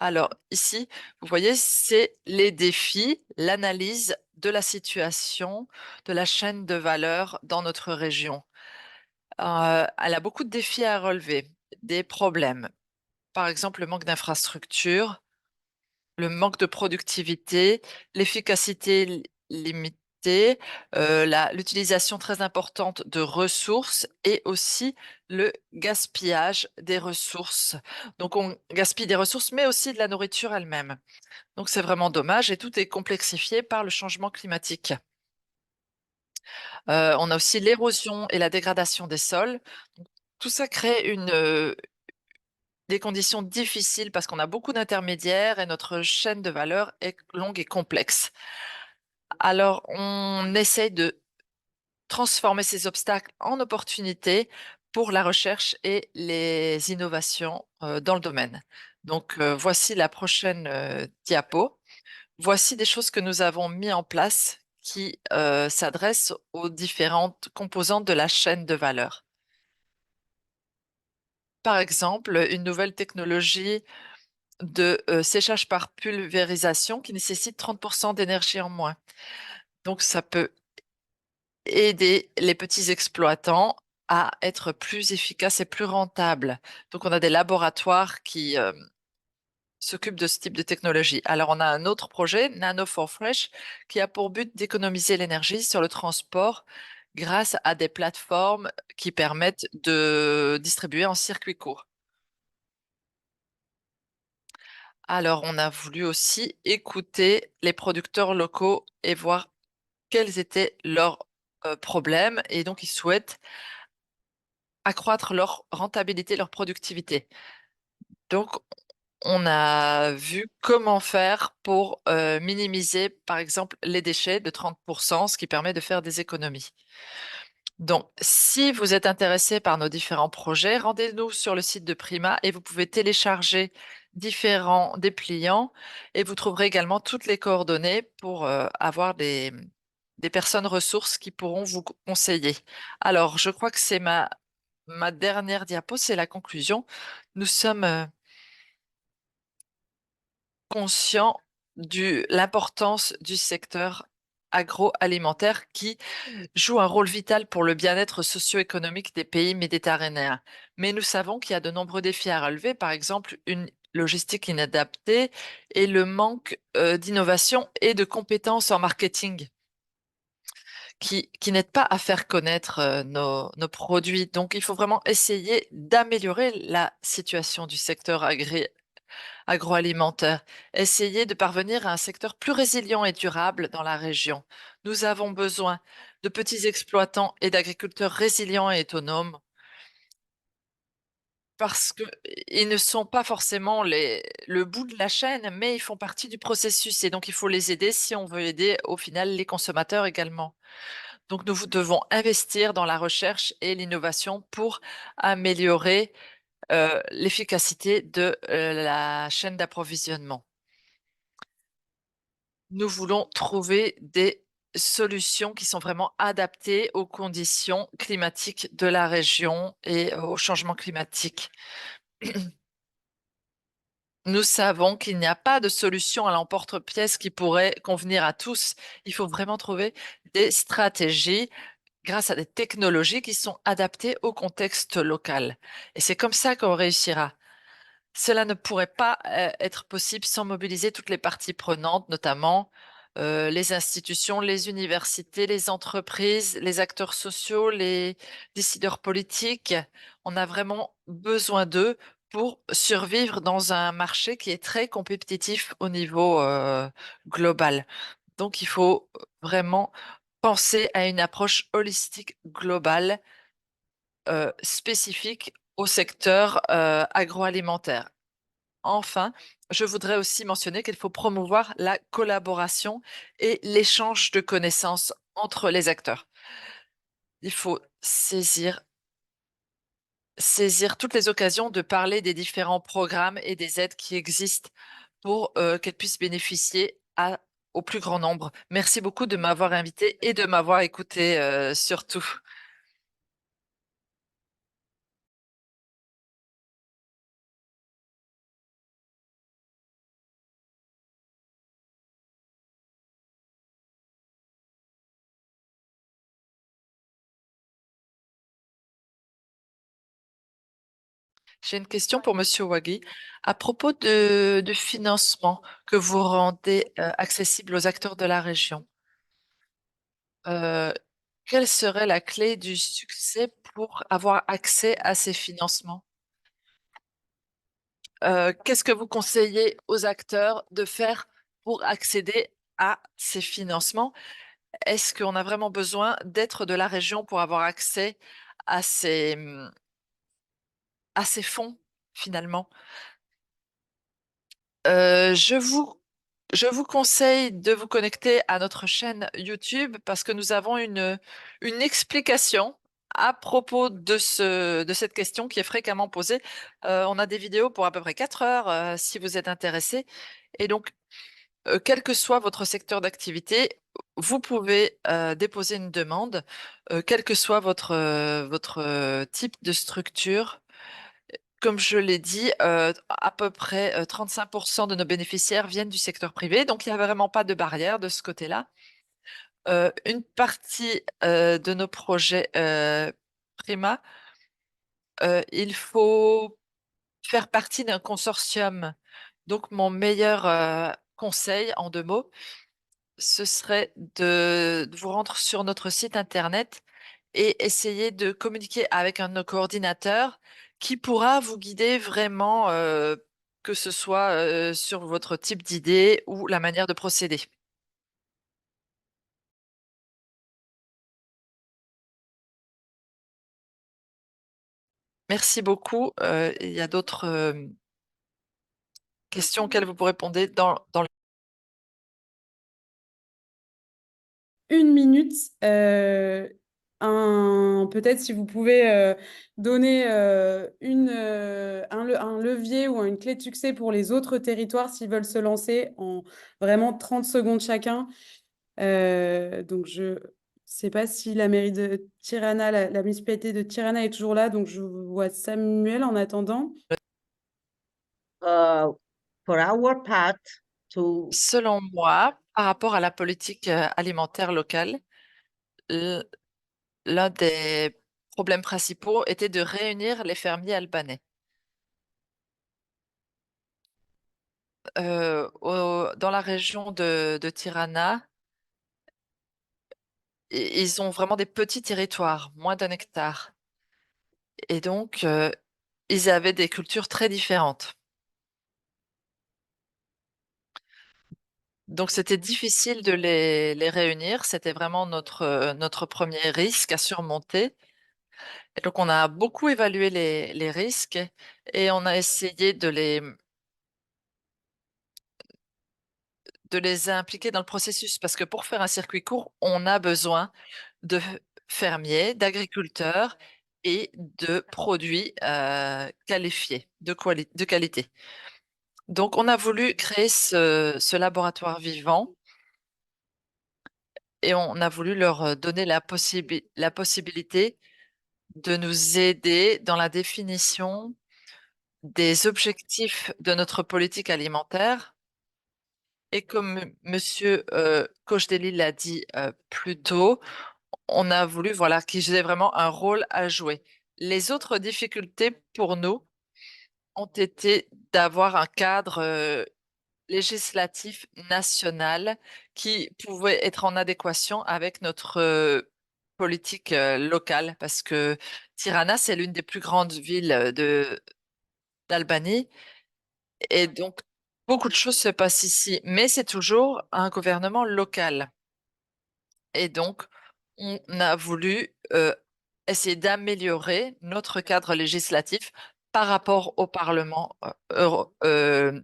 Alors ici, vous voyez, c'est les défis, l'analyse de la situation de la chaîne de valeur dans notre région. Elle a beaucoup de défis à relever, des problèmes. Par exemple, le manque d'infrastructures, le manque de productivité, l'efficacité limitée, l'utilisation très importante de ressources et aussi le gaspillage des ressources. Donc, on gaspille des ressources, mais aussi de la nourriture elle-même. Donc, c'est vraiment dommage et tout est complexifié par le changement climatique. On a aussi l'érosion et la dégradation des sols. Donc, tout ça crée des conditions difficiles parce qu'on a beaucoup d'intermédiaires et notre chaîne de valeur est longue et complexe. Alors, on essaye de transformer ces obstacles en opportunités pour la recherche et les innovations dans le domaine. Donc, voici la prochaine diapo. Voici des choses que nous avons mis en place qui s'adressent aux différentes composantes de la chaîne de valeur. Par exemple, une nouvelle technologie de séchage par pulvérisation qui nécessite 30% d'énergie en moins. Donc, ça peut aider les petits exploitants à être plus efficaces et plus rentables. Donc, on a des laboratoires qui s'occupent de ce type de technologie. Alors, on a un autre projet, Nano for Fresh, qui a pour but d'économiser l'énergie sur le transport grâce à des plateformes qui permettent de distribuer en circuit court. Alors, on a voulu aussi écouter les producteurs locaux et voir quels étaient leurs problèmes. Et donc, ils souhaitent accroître leur rentabilité, leur productivité. Donc, on a vu comment faire pour minimiser, par exemple, les déchets de 30%, ce qui permet de faire des économies. Donc, si vous êtes intéressé par nos différents projets, rendez-nous sur le site de Prima et vous pouvez télécharger différents dépliants et vous trouverez également toutes les coordonnées pour avoir des personnes ressources qui pourront vous conseiller. Alors, je crois que c'est ma dernière diapo, c'est la conclusion. Nous sommes conscients de l'importance du secteur agroalimentaire qui joue un rôle vital pour le bien-être socio-économique des pays méditerranéens. Mais nous savons qu'il y a de nombreux défis à relever, par exemple une logistique inadaptée et le manque d'innovation et de compétences en marketing qui n'aident pas à faire connaître nos produits. Donc, il faut vraiment essayer d'améliorer la situation du secteur agroalimentaire, essayer de parvenir à un secteur plus résilient et durable dans la région. Nous avons besoin de petits exploitants et d'agriculteurs résilients et autonomes parce qu'ils ne sont pas forcément le bout de la chaîne, mais ils font partie du processus et donc il faut les aider si on veut aider au final les consommateurs également. Donc nous devons investir dans la recherche et l'innovation pour améliorer l'efficacité de la chaîne d'approvisionnement. Nous voulons trouver des solutions qui sont vraiment adaptées aux conditions climatiques de la région et au changement climatique. Nous savons qu'il n'y a pas de solution à l'emporte-pièce qui pourrait convenir à tous. Il faut vraiment trouver des stratégies grâce à des technologies qui sont adaptées au contexte local. Et c'est comme ça qu'on réussira. Cela ne pourrait pas être possible sans mobiliser toutes les parties prenantes, notamment les institutions, les universités, les entreprises, les acteurs sociaux, les décideurs politiques. On a vraiment besoin d'eux pour survivre dans un marché qui est très compétitif au niveau global. Donc, il faut vraiment penser à une approche holistique globale spécifique au secteur agroalimentaire. Enfin, je voudrais aussi mentionner qu'il faut promouvoir la collaboration et l'échange de connaissances entre les acteurs. Il faut saisir toutes les occasions de parler des différents programmes et des aides qui existent pour qu'elles puissent bénéficier au plus grand nombre. Merci beaucoup de m'avoir invité et de m'avoir écouté surtout. J'ai une question pour Monsieur Wagui. À propos de financement que vous rendez accessible aux acteurs de la région, euh, quelle serait la clé du succès pour avoir accès à ces financements? Qu'est-ce que vous conseillez aux acteurs de faire pour accéder à ces financements? Est-ce qu'on a vraiment besoin d'être de la région pour avoir accès à à ces fonds, finalement? Euh, je vous, je vous conseille de vous connecter à notre chaîne YouTube parce que nous avons une explication à propos de cette question qui est fréquemment posée. On a des vidéos pour à peu près 4 heures si vous êtes intéressé. Et donc, quel que soit votre secteur d'activité, vous pouvez déposer une demande, quel que soit votre type de structure. Comme je l'ai dit, à peu près 35% de nos bénéficiaires viennent du secteur privé, donc il n'y a vraiment pas de barrière de ce côté-là. Une partie de nos projets Prima, il faut faire partie d'un consortium. Donc mon meilleur conseil en 2 mots, ce serait de vous rendre sur notre site internet et essayer de communiquer avec un de nos coordinateurs qui pourra vous guider vraiment, que ce soit sur votre type d'idée ou la manière de procéder. Merci beaucoup. Il y a d'autres questions auxquelles vous pourrez répondre dans 1 minute. Peut-être si vous pouvez donner un levier ou une clé de succès pour les autres territoires s'ils veulent se lancer en vraiment 30 secondes chacun. Donc, je ne sais pas si la mairie de Tirana, la municipalité de Tirana est toujours là. Donc, je vois Samuel en attendant. uh, for our part to Selon moi, par rapport à la politique alimentaire locale, l- l'un des problèmes principaux était de réunir les fermiers albanais. Dans la région de Tirana, ils ont vraiment des petits territoires, moins d'un hectare. Et donc, ils avaient des cultures très différentes. Donc, c'était difficile de les réunir. C'était vraiment notre premier risque à surmonter. Et donc, on a beaucoup évalué les risques et on a essayé de les impliquer dans le processus. Parce que pour faire un circuit court, on a besoin de fermiers, d'agriculteurs et de produits qualifiés, de qualité. Donc, on a voulu créer ce laboratoire vivant et on a voulu leur donner la possibilité de nous aider dans la définition des objectifs de notre politique alimentaire. Et comme Monsieur Kojdelli l'a dit plus tôt, on a voulu voilà, qu'ils aient vraiment un rôle à jouer. Les autres difficultés pour nous ont été d'avoir un cadre législatif national qui pouvait être en adéquation avec notre politique locale, parce que Tirana, c'est l'une des plus grandes villes d'Albanie, et donc beaucoup de choses se passent ici, mais c'est toujours un gouvernement local. Et donc, on a voulu essayer d'améliorer notre cadre législatif par rapport au Parlement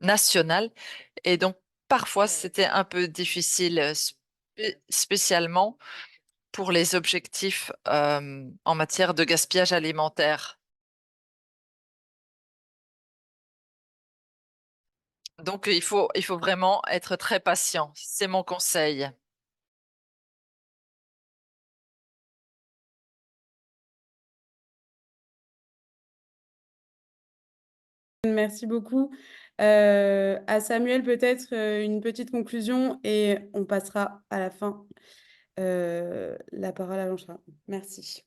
national. Et donc, parfois, c'était un peu difficile, spécialement pour les objectifs en matière de gaspillage alimentaire. Donc, il faut vraiment être très patient. C'est mon conseil. Merci beaucoup. À Samuel, peut-être une petite conclusion et on passera à la fin la parole à Jean-Charles. Merci.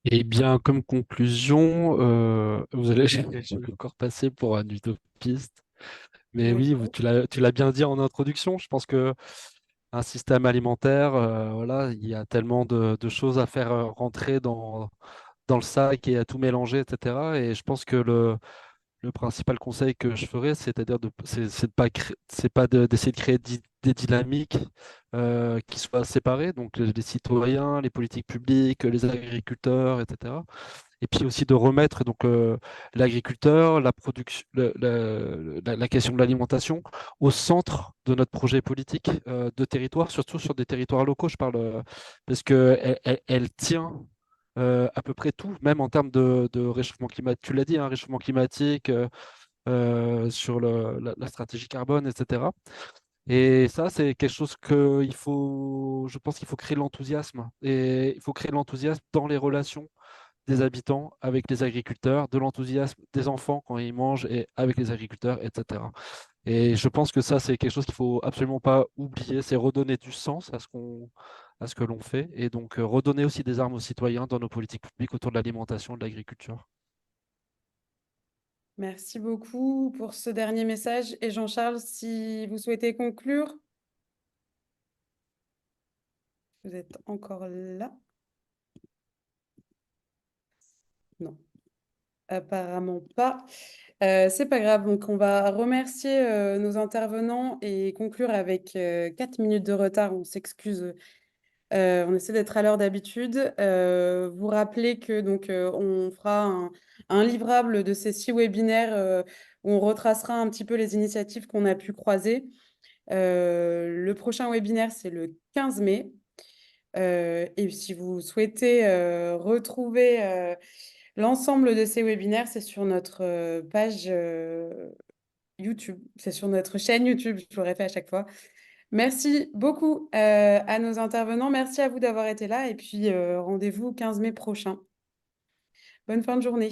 Eh bien, comme conclusion, vous allez, je vais encore passer pour un utopiste. Mais oui, D'accord. tu l'as bien dit en introduction. Je pense que un système alimentaire, voilà, il y a tellement de choses à faire rentrer dans le sac et à tout mélanger, etc. Et je pense que le principal conseil que je ferais, c'est de pas c'est pas d'essayer de créer des dynamiques qui soient séparées, donc les citoyens, les politiques publiques, les agriculteurs, etc. Et puis aussi de remettre donc l'agriculteur, la production, la question de l'alimentation au centre de notre projet politique de territoire, surtout sur des territoires locaux. Je parle parce que elle tient à peu près tout, même en termes de réchauffement climatique. Tu l'as dit, hein, réchauffement climatique, sur la stratégie carbone, etc. Et ça, c'est quelque chose je pense qu'il faut créer l'enthousiasme. Et il faut créer l'enthousiasme dans les relations des habitants avec les agriculteurs, de l'enthousiasme des enfants quand ils mangent et avec les agriculteurs, etc. Et je pense que ça, c'est quelque chose qu'il faut absolument pas oublier, c'est redonner du sens à ce que l'on fait et donc redonner aussi des armes aux citoyens dans nos politiques publiques autour de l'alimentation et de l'agriculture. Merci beaucoup pour ce dernier message. Et Jean-Charles, si vous souhaitez conclure, vous êtes encore là? Non, apparemment pas. C'est pas grave. Donc, on va remercier nos intervenants et conclure avec 4 minutes de retard. On s'excuse. On essaie d'être à l'heure d'habitude. Vous rappelez que donc on fera un livrable de ces 6 webinaires où on retracera un petit peu les initiatives qu'on a pu croiser. Le prochain webinaire, c'est le 15 mai. Et si vous souhaitez retrouver l'ensemble de ces webinaires, c'est sur notre page YouTube. C'est sur notre chaîne YouTube, je l'aurais fait à chaque fois. Merci beaucoup à nos intervenants. Merci à vous d'avoir été là. Et puis, rendez-vous 15 mai prochain. Bonne fin de journée.